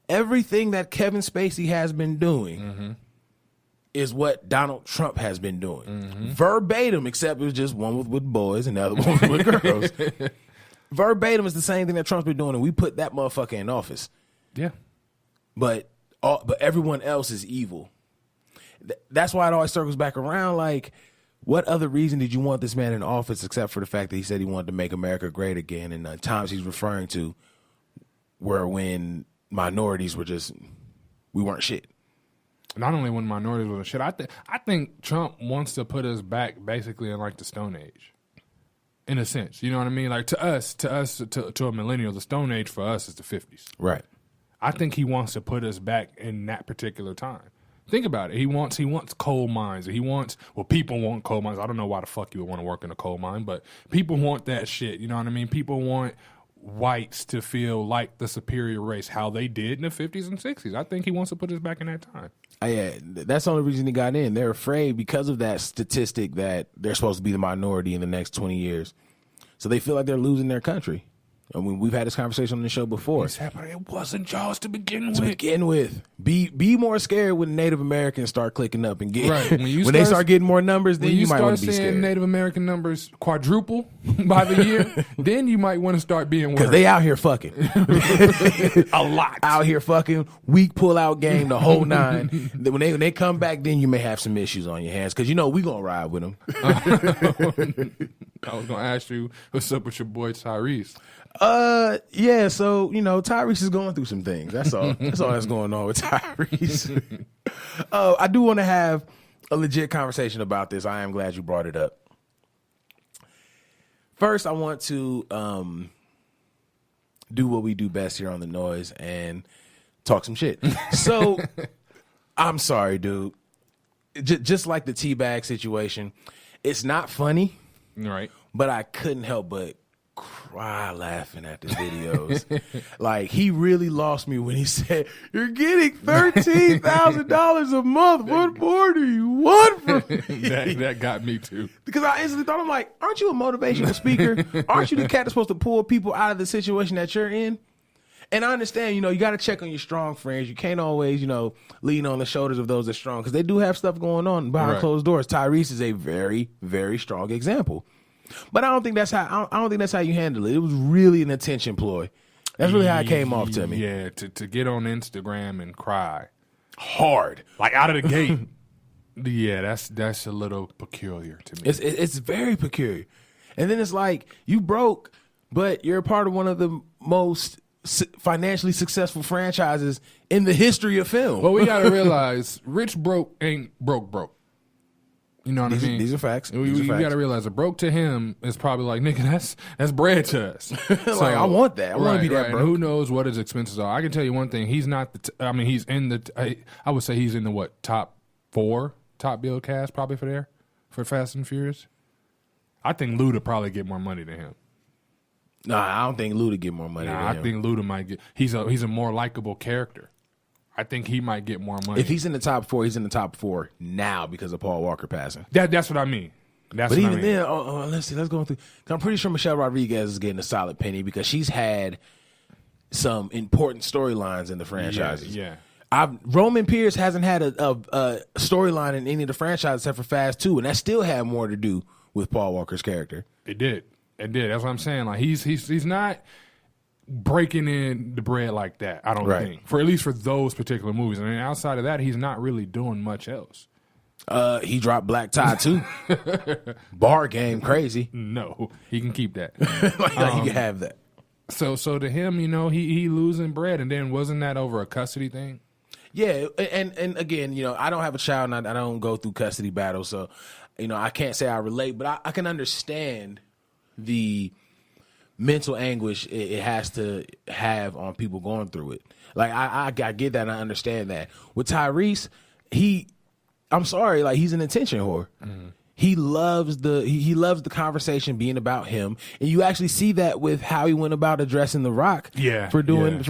everything that Kevin Spacey has been doing is what Donald Trump has been doing. Verbatim, except it was just one with boys and the other one with girls. Verbatim is the same thing that Trump's been doing, and we put that motherfucker in office. Yeah. But everyone else is evil. That's why it always circles back around. Like, what other reason did you want this man in office except for the fact that he said he wanted to make America great again? And the times he's referring to were when minorities were we weren't shit. Not only when minorities were shit, I think Trump wants to put us back basically in like the Stone Age. In a sense, you know what I mean? Like to a millennial, the Stone Age for us is the 50s. Right. I think he wants to put us back in that particular time. Think about it. He wants coal mines. People want coal mines. I don't know why the fuck you would want to work in a coal mine, but people want that shit. You know what I mean? People want whites to feel like the superior race, how they did in the 50s and 60s. I think he wants to put us back in that time. Yeah, that's the only reason he got in. They're afraid because of that statistic that they're supposed to be the minority in the next 20 years. So they feel like they're losing their country. I mean, we've had this conversation on the show before. It wasn't yours to begin with. To begin with. Be more scared when Native Americans start clicking up and get right. when they start getting more numbers, then you might want to be scared. When you start seeing Native American numbers quadruple by the year, then you might want to start being worried. Because they out here fucking. A lot. Out here fucking, weak pull-out game, the whole nine. When they come back, then you may have some issues on your hands. Because you know we going to ride with them. I was going to ask you, what's up with your boy Tyrese? Yeah, so, Tyrese is going through some things. That's all that's going on with Tyrese. I do want to have a legit conversation about this. I am glad you brought it up. First, I want to do what we do best here on the Noize and talk some shit. So I'm sorry, dude. Just like the teabag situation, it's not funny, Right. but I couldn't help but cry laughing at the videos. Like, he really lost me when he said, "You're getting $13,000 a month. What more do you want from me?" that got me too. Because I instantly thought, I'm like, aren't you a motivational speaker? Aren't you the cat that's supposed to pull people out of the situation that you're in? And I understand, you got to check on your strong friends. You can't always, lean on the shoulders of those that are strong, because they do have stuff going on behind closed doors. Tyrese is a very, very strong example. But I don't think that's how you handle it. It was really an attention ploy. That's really how it came off to me. Yeah, to get on Instagram and cry hard, like out of the gate. Yeah, that's a little peculiar to me. It's very peculiar. And then it's like, you broke, but you're a part of one of the most financially successful franchises in the history of film. Well, we got to realize, rich broke ain't broke. You know what I mean? These are facts. You got to realize, a broke to him is probably like, nigga, that's bread to us. So, I want that. I want to be that broke. And who knows what his expenses are? I can tell you one thing. He's not he's in the. I would say he's in the top 4 top bill cast probably for Fast and Furious. I think Luda probably get more money than him. Nah, I don't think Luda get more money than him. I think Luda might get. He's a more likable character. I think he might get more money. If he's in the top 4, he's in the top 4 now because of Paul Walker passing. That's what I mean. But even then, let's see. Let's go through. I'm pretty sure Michelle Rodriguez is getting a solid penny because she's had some important storylines in the franchises. Yeah. Roman Pierce hasn't had a storyline in any of the franchises except for Fast 2, and that still had more to do with Paul Walker's character. It did. That's what I'm saying. Like, he's not breaking in the bread like that, I don't think. For at least for those particular movies. I mean, outside of that, he's not really doing much else. He dropped Black Tie too. Bar game crazy. No, he can keep that. He can have that. So to him, he losing bread, and then wasn't that over a custody thing? Yeah, and again, I don't have a child, and I don't go through custody battles, so I can't say I relate, but I can understand the mental anguish it has to have on people going through it. Like, I get that and I understand that. With Tyrese, I'm sorry, like, he's an attention whore. Mm-hmm. He loves the conversation being about him, and you actually see that with how he went about addressing The Rock for doing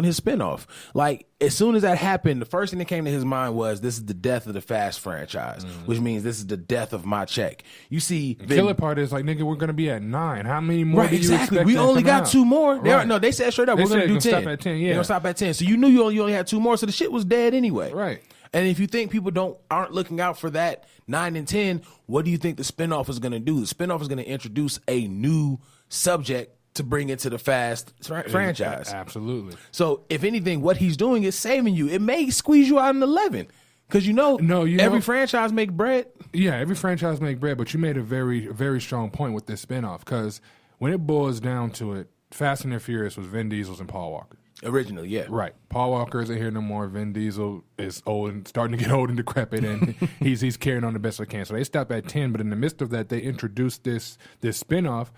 his spinoff. Like, as soon as that happened, the first thing that came to his mind was, this is the death of the Fast franchise, which means this is the death of my check. You see, the killer part is like, nigga, we're gonna be at 9. How many more? Do you expect? We only got out? 2 more. Right. They said straight up, we're gonna do 10. Stop at 10. Yeah, they're gonna stop at 10. So you knew you only had 2 more. So the shit was dead anyway. Right. And if you think people aren't looking out for that 9 and 10, what do you think the spinoff is going to do? The spinoff is going to introduce a new subject to bring into the Fast franchise. Absolutely. So if anything, what he's doing is saving you. It may squeeze you out in 11 because every franchise make bread. Yeah, every franchise make bread. But you made a very, very strong point with this spinoff, because when it boils down to it, Fast and the Furious was Vin Diesel's and Paul Walker. Originally, yeah. Right. Paul Walker isn't here no more. Vin Diesel is old and starting to get old and decrepit, and he's carrying on the best they can. So they stopped at 10, but in the midst of that, they introduced this spinoff.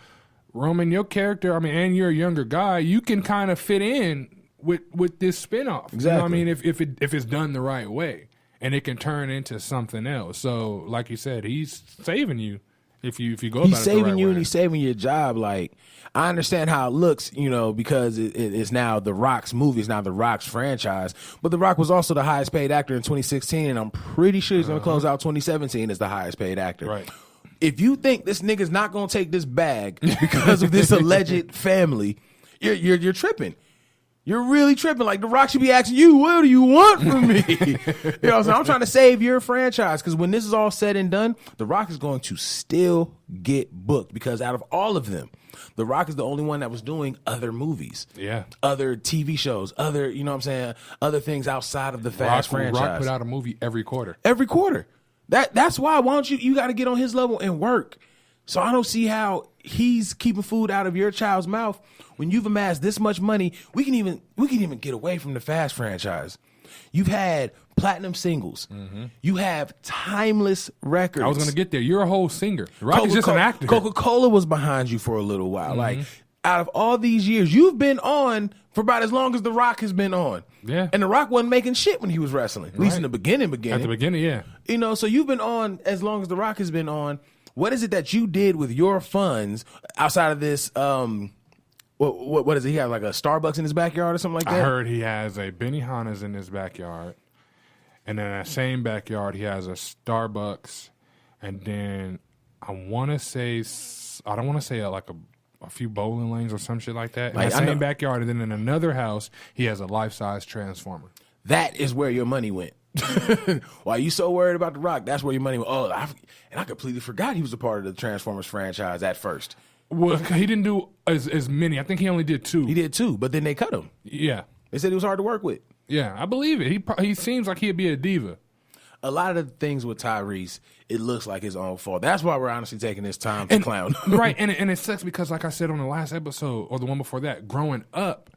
Roman, your character, and you're a younger guy, you can kind of fit in with this spinoff. Exactly. You know what I mean? If it's done the right way, and it can turn into something else. So, like you said, he's saving you if you go about it the right way. He's saving you, and he's saving your job. Like, I understand how it looks, because it's now The Rock's movie. It's now The Rock's franchise. But The Rock was also the highest paid actor in 2016, and I'm pretty sure he's going to close out 2017 as the highest paid actor. Right. If you think this nigga's not going to take this bag because of this alleged family, you're tripping. You're really tripping. Like, The Rock should be asking you, what do you want from me? So I'm trying to save your franchise, because when this is all said and done, The Rock is going to still get booked, because out of all of them, The Rock is the only one that was doing other movies. Yeah. Other TV shows, other, other things outside of the Fast franchise. Rock put out a movie every quarter. Every quarter. That's why don't you got to get on his level and work. So I don't see how he's keeping food out of your child's mouth when you've amassed this much money. We can even get away from the Fast franchise. You've had platinum singles. Mm-hmm. You have timeless records. I was going to get there. You're a whole singer. Rock is just an actor. Coca-Cola was behind you for a little while. Mm-hmm. Like, out of all these years, you've been on for about as long as The Rock has been on. Yeah. And The Rock wasn't making shit when he was wrestling, at least in the beginning. At the beginning, yeah. You know, so you've been on as long as The Rock has been on. What is it that you did with your funds outside of this? What is it? He has like a Starbucks in his backyard or something like that? I heard he has a Benihana's in his backyard. And then in that same backyard, he has a Starbucks. And then I don't want to say like a few bowling lanes or some shit like that. In Like, that same backyard. And then in another house, he has a life-size Transformer. That is where your money went. Why are you so worried about The Rock? That's where your money went. Oh, I completely forgot he was a part of the Transformers franchise at first. Well, he didn't do as many. I think he only did 2. He did 2, but then they cut him. Yeah. They said he was hard to work with. Yeah, I believe it. He seems like he'd be a diva. A lot of the things with Tyrese, it looks like his own fault. That's why we're honestly taking this time to clown. Right, and it sucks because, like I said on the last episode, or the one before that, growing up,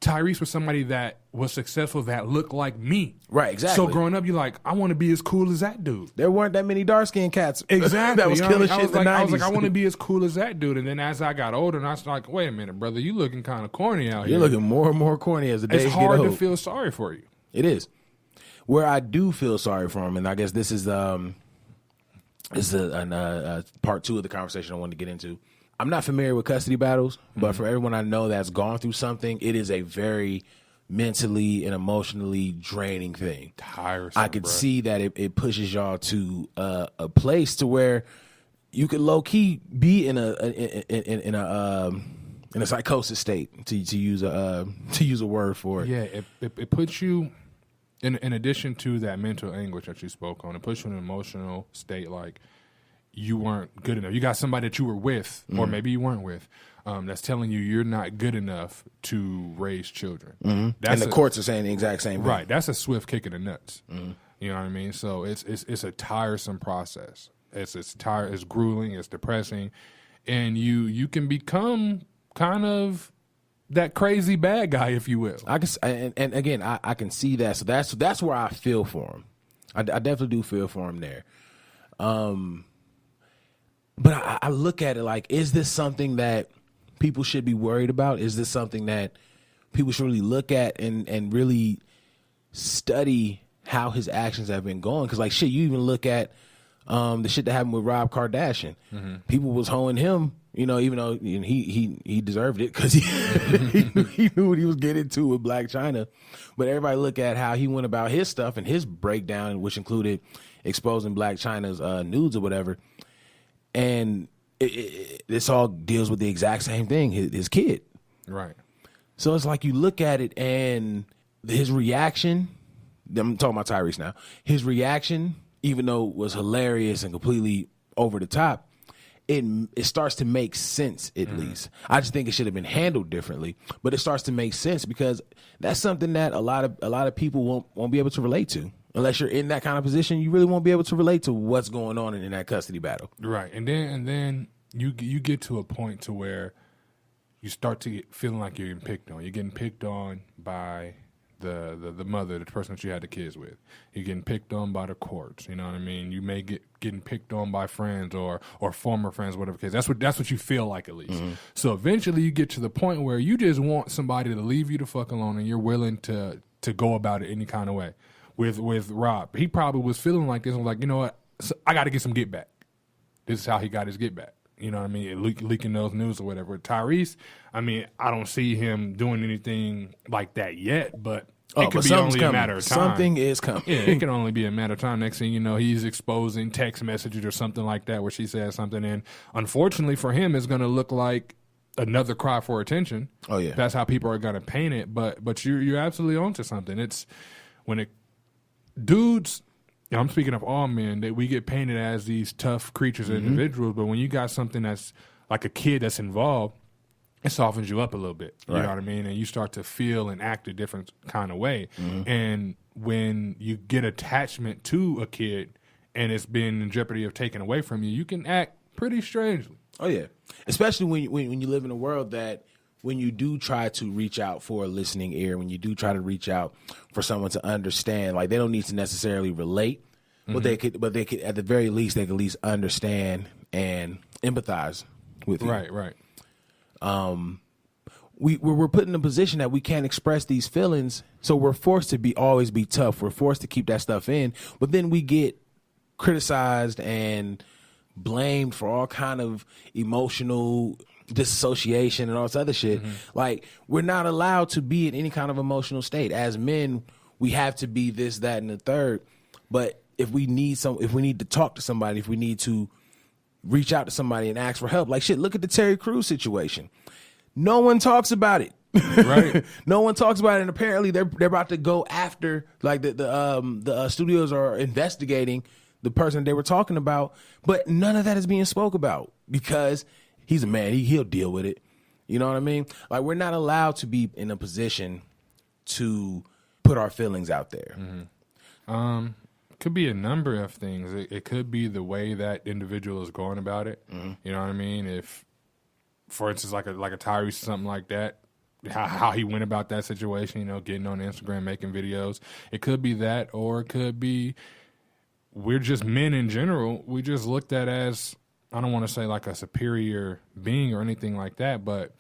Tyrese was somebody that was successful that looked like me. Right, exactly. So growing up, you're like, I want to be as cool as that dude. There weren't that many dark-skinned cats. Exactly. that was killing shit in the 90s. I was like, I want to be as cool as that dude. And then as I got older, and I was like, wait a minute, brother, you looking kind of corny out here. You're looking more and more corny as the days It's get old. hard to feel sorry for you. It is. Where I do feel sorry for him, and I guess this is part 2 of the conversation I wanted to get into. I'm not familiar with custody battles, but for everyone I know that's gone through something, it is a very mentally and emotionally draining thing. Tiresome. I could see that it pushes y'all to a place to where you could low key be in a psychosis state, to use a word for it. Yeah, it puts you in addition to that mental anguish that you spoke on. It puts you in an emotional state like you weren't good enough. You got somebody that you were with, or maybe you weren't with, that's telling you you're not good enough to raise children. And the courts are saying the exact same thing. Right. That's a swift kick in the nuts. You know what I mean? So it's a tiresome process. It's grueling. It's depressing, and you can become kind of that crazy bad guy, if you will. I can, and again, I can see that. So that's where I feel for him. I definitely do feel for him there. But I look at it like, is this something that people should be worried about? Is this something that people should really look at and really study how his actions have been going? Because, like, shit, you even look at the shit that happened with Rob Kardashian. People was hoeing him, you know, even though he deserved it because he knew what he was getting into with Black China. But everybody look at how he went about his stuff and his breakdown, which included exposing Black China's nudes or whatever. And this all deals with the exact same thing, his kid. Right. So it's like you look at it and his reaction, I'm talking about Tyrese now, his reaction, even though it was hilarious and completely over the top, it starts to make sense at least. I just think it should have been handled differently, but it starts to make sense because that's something that a lot of people won't be able to relate to. Unless you're in that kind of position, you really won't be able to relate to what's going on in that custody battle. Right. And then you get to a point to where you start to get feeling like you're getting picked on. You're getting picked on by the mother, the person that you had the kids with. You're getting picked on by the courts. You know what I mean? You may getting picked on by friends or former friends, whatever the case. That's what you feel like at least. So eventually you get to the point where you just want somebody to leave you the fuck alone, and you're willing to go about it any kind of way. With Rob, he probably was feeling like this and was like, you know what, I got to get some get back. This is how he got his get back. You know what I mean? Leaking those news or whatever. With Tyrese, I mean, I don't see him doing anything like that yet, but it could be only a matter of time. Something is coming. Yeah, it can only be a matter of time. Next thing you know, he's exposing text messages or something like that where she says something. And unfortunately for him, it's going to look like another cry for attention. Oh, yeah. That's how people are going to paint it. But you're absolutely onto something. It's when it... Dudes, I'm speaking of all men, that we get painted as these tough creatures and individuals, but when you got something that's like a kid that's involved, it softens you up a little bit. You know what I mean? And you start to feel and act a different kind of way. And when you get attachment to a kid and it's been in jeopardy of taken away from you, you can act pretty strangely. Oh, yeah. Especially when you live in a world that when you do try to reach out for a listening ear, when you do try to reach out for someone to understand, like they don't need to necessarily relate, but they could at the very least, they could at least understand and empathize with you. Right. we're put in a position that we can't express these feelings, so we're forced to always be tough. We're forced to keep that stuff in, but then we get criticized and blamed for all kind of emotional disassociation and all this other shit. Like, we're not allowed to be in any kind of emotional state. As men, we have to be this, that, and the third. But if we need to talk to somebody, if we need to reach out to somebody and ask for help, like shit, look at the Terry Crews situation. No one talks about it. Right. No one talks about it, and apparently they're about to go after, like, the studios are investigating the person they were talking about, but none of that is being spoke about because he's a man. He'll deal with it. You know what I mean? Like, we're not allowed to be in a position to put our feelings out there. Could be a number of things. It could be the way that individual is going about it. You know what I mean? If, for instance, like a Tyrese or something like that, how he went about that situation, you know, getting on Instagram, making videos. It could be that, or it could be we're just men in general. We just looked at as, I don't want to say like a superior being or anything like that, but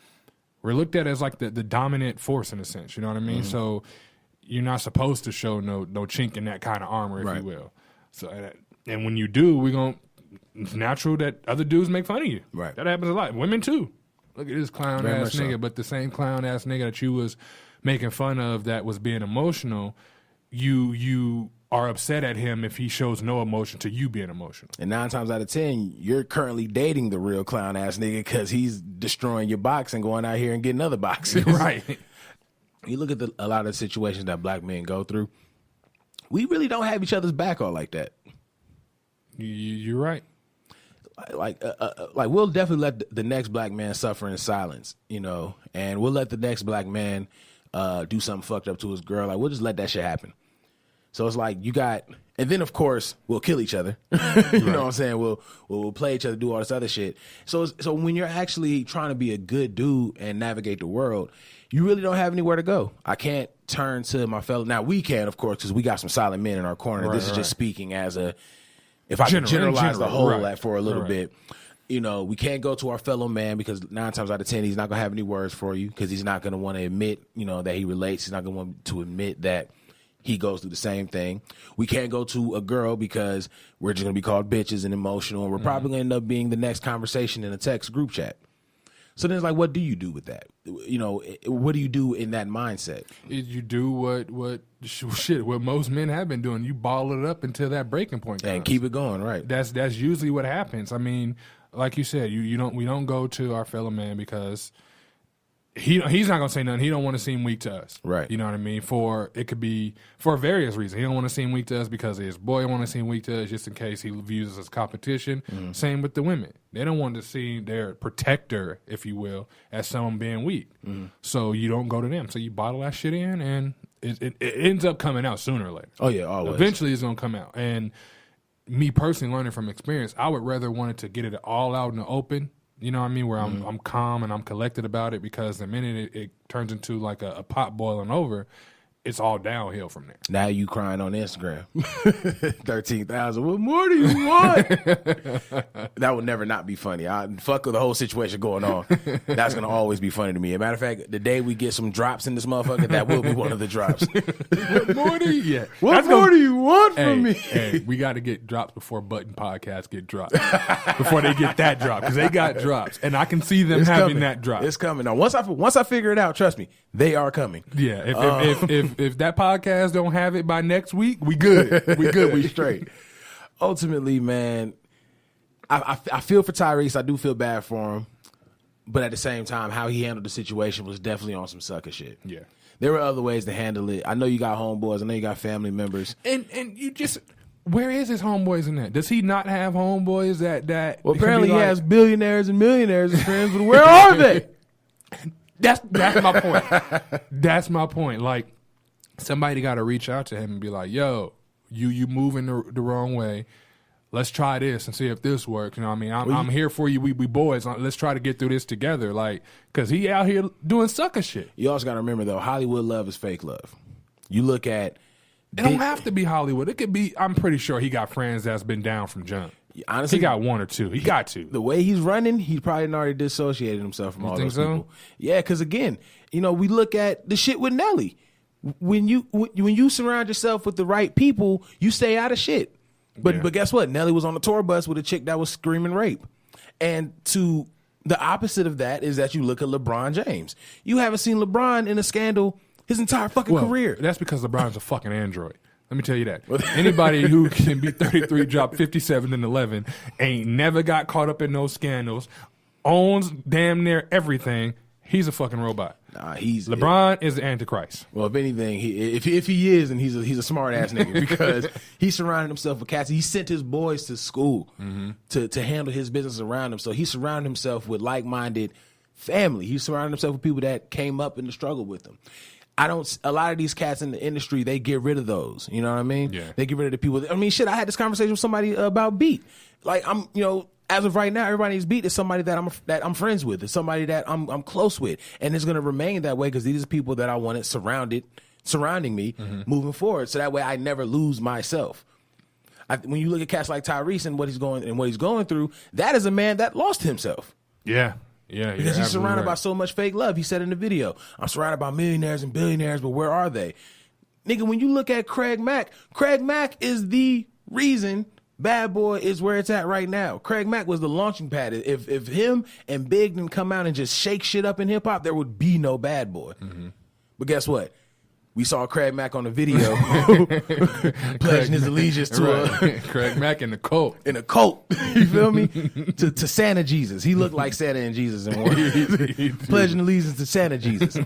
we're looked at as like the dominant force in a sense. You know what I mean? So you're not supposed to show no chink in that kind of armor, if you will. So, and when you do, it's natural that other dudes make fun of you. Right. That happens a lot. Women too. Look at this clown ass nigga, so. But the same clown ass nigga that you was making fun of that was being emotional, you are upset at him if he shows no emotion to you being emotional. And 9 times out of 10, you're currently dating the real clown ass nigga because he's destroying your box and going out here and getting other boxes. Right. You look at a lot of the situations that black men go through, we really don't have each other's back all like that. You're right. Like we'll definitely let the next black man suffer in silence, you know, and we'll let the next black man do something fucked up to his girl. Like, we'll just let that shit happen. So it's like and then of course we'll kill each other. You know what I'm saying? We'll play each other, do all this other shit. So when you're actually trying to be a good dude and navigate the world, you really don't have anywhere to go. I can't turn to my fellow. Now we can, of course, because we got some solid men in our corner. This is just speaking as if I can generalize the whole for a little bit. You know, we can't go to our fellow man because 9 times out of 10 he's not gonna have any words for you because he's not gonna want to admit, you know, that he relates. He's not gonna want to admit that he goes through the same thing. We can't go to a girl because we're just going to be called bitches and emotional, and we're probably going to end up being the next conversation in a text group chat. So then it's like, what do you do with that? You know, what do you do in that mindset? You do what most men have been doing. You ball it up until that breaking point comes. And keep it going, right? That's usually what happens. I mean, like you said, we don't go to our fellow man because he's not gonna say nothing. He don't want to seem weak to us, right? You know what I mean? It could be for various reasons. He don't want to seem weak to us because his boy want to seem weak to us, just in case he views us as competition. Same with the women; they don't want to see their protector, if you will, as someone being weak. So you don't go to them. So you bottle that shit in, and it ends up coming out sooner or later. Oh yeah, always. Eventually, it's gonna come out. And me personally, learning from experience, I would rather wanted to get it all out in the open. You know what I mean? Where I'm calm and I'm collected about it, because the minute it turns into like a pot boiling over, it's all downhill from there. Now you crying on Instagram. 13,000. What more do you want? That would never not be funny. Fuck with the whole situation going on. That's going to always be funny to me. As a matter of fact, the day we get some drops in this motherfucker, that will be one of the drops. What more do you do you want from me? Hey, we got to get drops before Button Podcasts get dropped. Before they get that drop. Because they got drops. And I can see them having that drop. It's coming. Now, once I figure it out, trust me, they are coming. Yeah. If that podcast don't have it by next week, we good. We good. We straight. Ultimately, man, I feel for Tyrese. I do feel bad for him. But at the same time, how he handled the situation was definitely on some sucker shit. Yeah. There were other ways to handle it. I know you got homeboys. I know you got family members. And you just... Where is his homeboys in that? Does he not have homeboys that well, apparently he has billionaires and millionaires as friends, but where are they? That's my point. That's my point. Like, somebody got to reach out to him and be like, yo, you moving the wrong way. Let's try this and see if this works. You know what I mean? I'm here for you. We boys. Let's try to get through this together. Like, because he out here doing sucker shit. You also got to remember, though, Hollywood love is fake love. You look at... It don't have to be Hollywood. It could be... I'm pretty sure he got friends that's been down from jump. Honestly, he got one or two. He got to. The way he's running, he probably already dissociated himself from all those people. Yeah, because again, we look at the shit with Nelly. When you surround yourself with the right people, you stay out of shit. But guess what? Nelly was on the tour bus with a chick that was screaming rape. And to the opposite of that is that you look at LeBron James. You haven't seen LeBron in a scandal his entire fucking career. That's because LeBron's a fucking android. Let me tell you that. Anybody who can be 33, drop 57 and 11, ain't never got caught up in those scandals, owns damn near everything. He's a fucking robot. LeBron is the Antichrist. Well, if anything, if he is, and he's a smart ass nigga because he surrounded himself with cats. He sent his boys to school to handle his business around him. So he surrounded himself with like-minded family. He surrounded himself with people that came up in the struggle with him. A lot of these cats in the industry, they get rid of those. You know what I mean? Yeah. They get rid of the people. I mean, shit, I had this conversation with somebody about Beat. Like, as of right now, everybody's Beat is somebody that I'm friends with. It's somebody that I'm close with. And it's going to remain that way because these are people that I wanted surrounding me moving forward. So that way I never lose myself. When you look at cats like Tyrese and what he's going through, that is a man that lost himself. Yeah. Because he's surrounded by so much fake love. He said in the video, I'm surrounded by millionaires and billionaires, but where are they? Nigga, when you look at Craig Mack is the reason Bad Boy is where it's at right now. Craig Mack was the launching pad. If him and Big didn't come out and just shake shit up in hip hop, there would be no Bad Boy. But guess what? We saw Craig Mack on the video pledging his allegiance to Craig Mack in the cult. In a cult. You feel me? to Santa Jesus. He looked like Santa and Jesus in one. Pledging allegiance to Santa Jesus.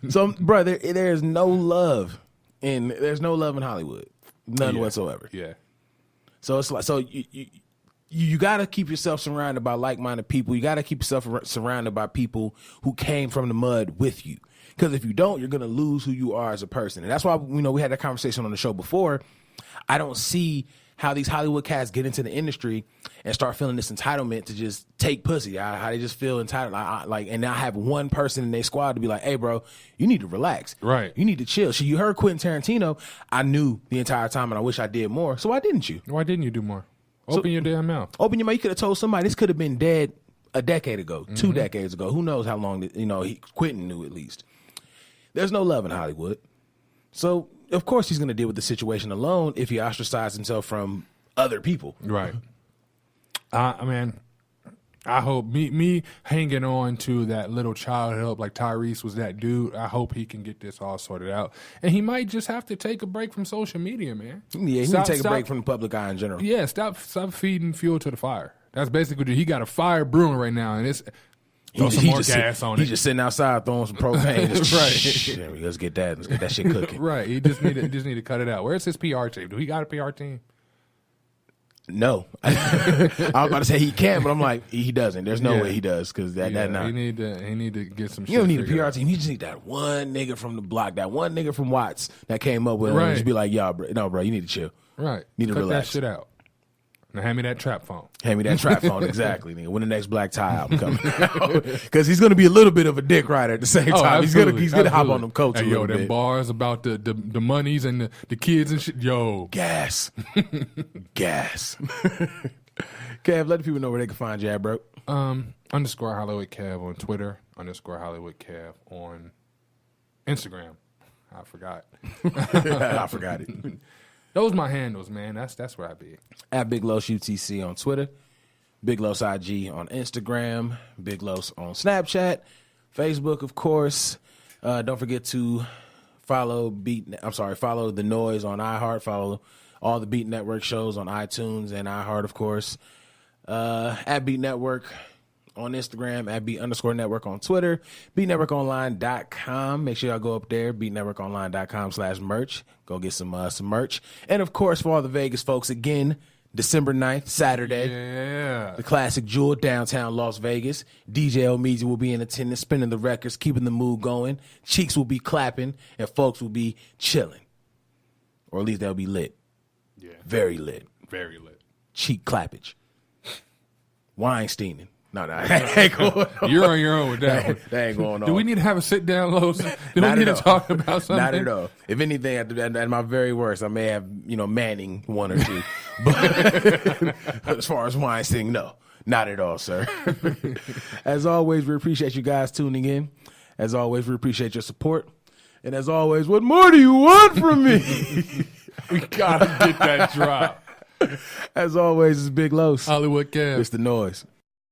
So, brother, there's no love in Hollywood. None whatsoever. Yeah. So it's like you got to keep yourself surrounded by like-minded people. You got to keep yourself surrounded by people who came from the mud with you. Because if you don't, you're going to lose who you are as a person. And that's why, we had that conversation on the show before. I don't see how these Hollywood cats get into the industry and start feeling this entitlement to just take pussy. How they just feel entitled. And I have one person in their squad to be like, hey, bro, you need to relax. Right. You need to chill. So you heard Quentin Tarantino. I knew the entire time, and I wish I did more. So why didn't you? Why didn't you do more? Open your damn mouth. Open your mouth. You could have told somebody this could have been dead a decade ago, 2 decades ago. Who knows how long, Quentin knew at least. There's no love in Hollywood. So, of course, he's going to deal with the situation alone if he ostracized himself from other people. Right. I hope me hanging on to that little child help like Tyrese was that dude. I hope he can get this all sorted out. And he might just have to take a break from social media, man. Yeah, he need to take a break from the public eye in general. Yeah, stop feeding fuel to the fire. That's basically what he got a fire brewing right now, and it's throw some more gas on it. He's just sitting outside throwing some propane. Right. Let's get that shit cooking. Right. He just need to cut it out. Where's his PR team? Do he got a PR team? No. I was about to say he can, but I'm like, he doesn't. There's no way he does because that not. He need to get some shit. You don't need a PR team. You just need that one nigga from the block, that one nigga from Watts that came up with him and just be like, yo, bro, you need to chill. Right. You need to relax. That shit out. Now hand me that trap phone. Hand me that trap phone, exactly, nigga. When the next Black Tie album coming out, because he's gonna be a little bit of a dick rider at the same time. He's gonna hop on them coats a little bit. Them bars about the monies and the kids and shit. Yo, gas. Kev, let the people know where they can find you at, bro. Underscore Hollywood Kev on Twitter. Underscore Hollywood Kev on Instagram. I forgot. I forgot it. Those my handles, man. That's where I be. At Big Los UTC on Twitter, Big Los IG on Instagram, Big Los on Snapchat, Facebook, of course. Don't forget to follow the Noize on iHeart. Follow all the Beat Network shows on iTunes and iHeart, of course. At Beat Network on Instagram, at Beat_Network on Twitter, BeatNetworkOnline.com. Make sure y'all go up there, BeatNetworkOnline.com/merch. Go get some merch. And, of course, for all the Vegas folks, again, December 9th, Saturday. Yeah. The Classic Jewel, downtown Las Vegas. DJ Omeezy will be in attendance, spinning the records, keeping the mood going. Cheeks will be clapping, and folks will be chilling. Or at least they'll be lit. Yeah. Very lit. Very lit. Cheek clappage. Weinsteining. No, that ain't going on. You're on your own with that one. That ain't going on. Do we need to have a sit down, Los? Do we Not need at to all. talk about something? Not at all. If anything, at my very worst, I may have, Manning one or two. But as far as Weinstein, no. Not at all, sir. As always, we appreciate you guys tuning in. As always, we appreciate your support. And as always, what more do you want from me? We gotta get that drop. As always, it's Big Los. Hollywood Kev. It's the Noize.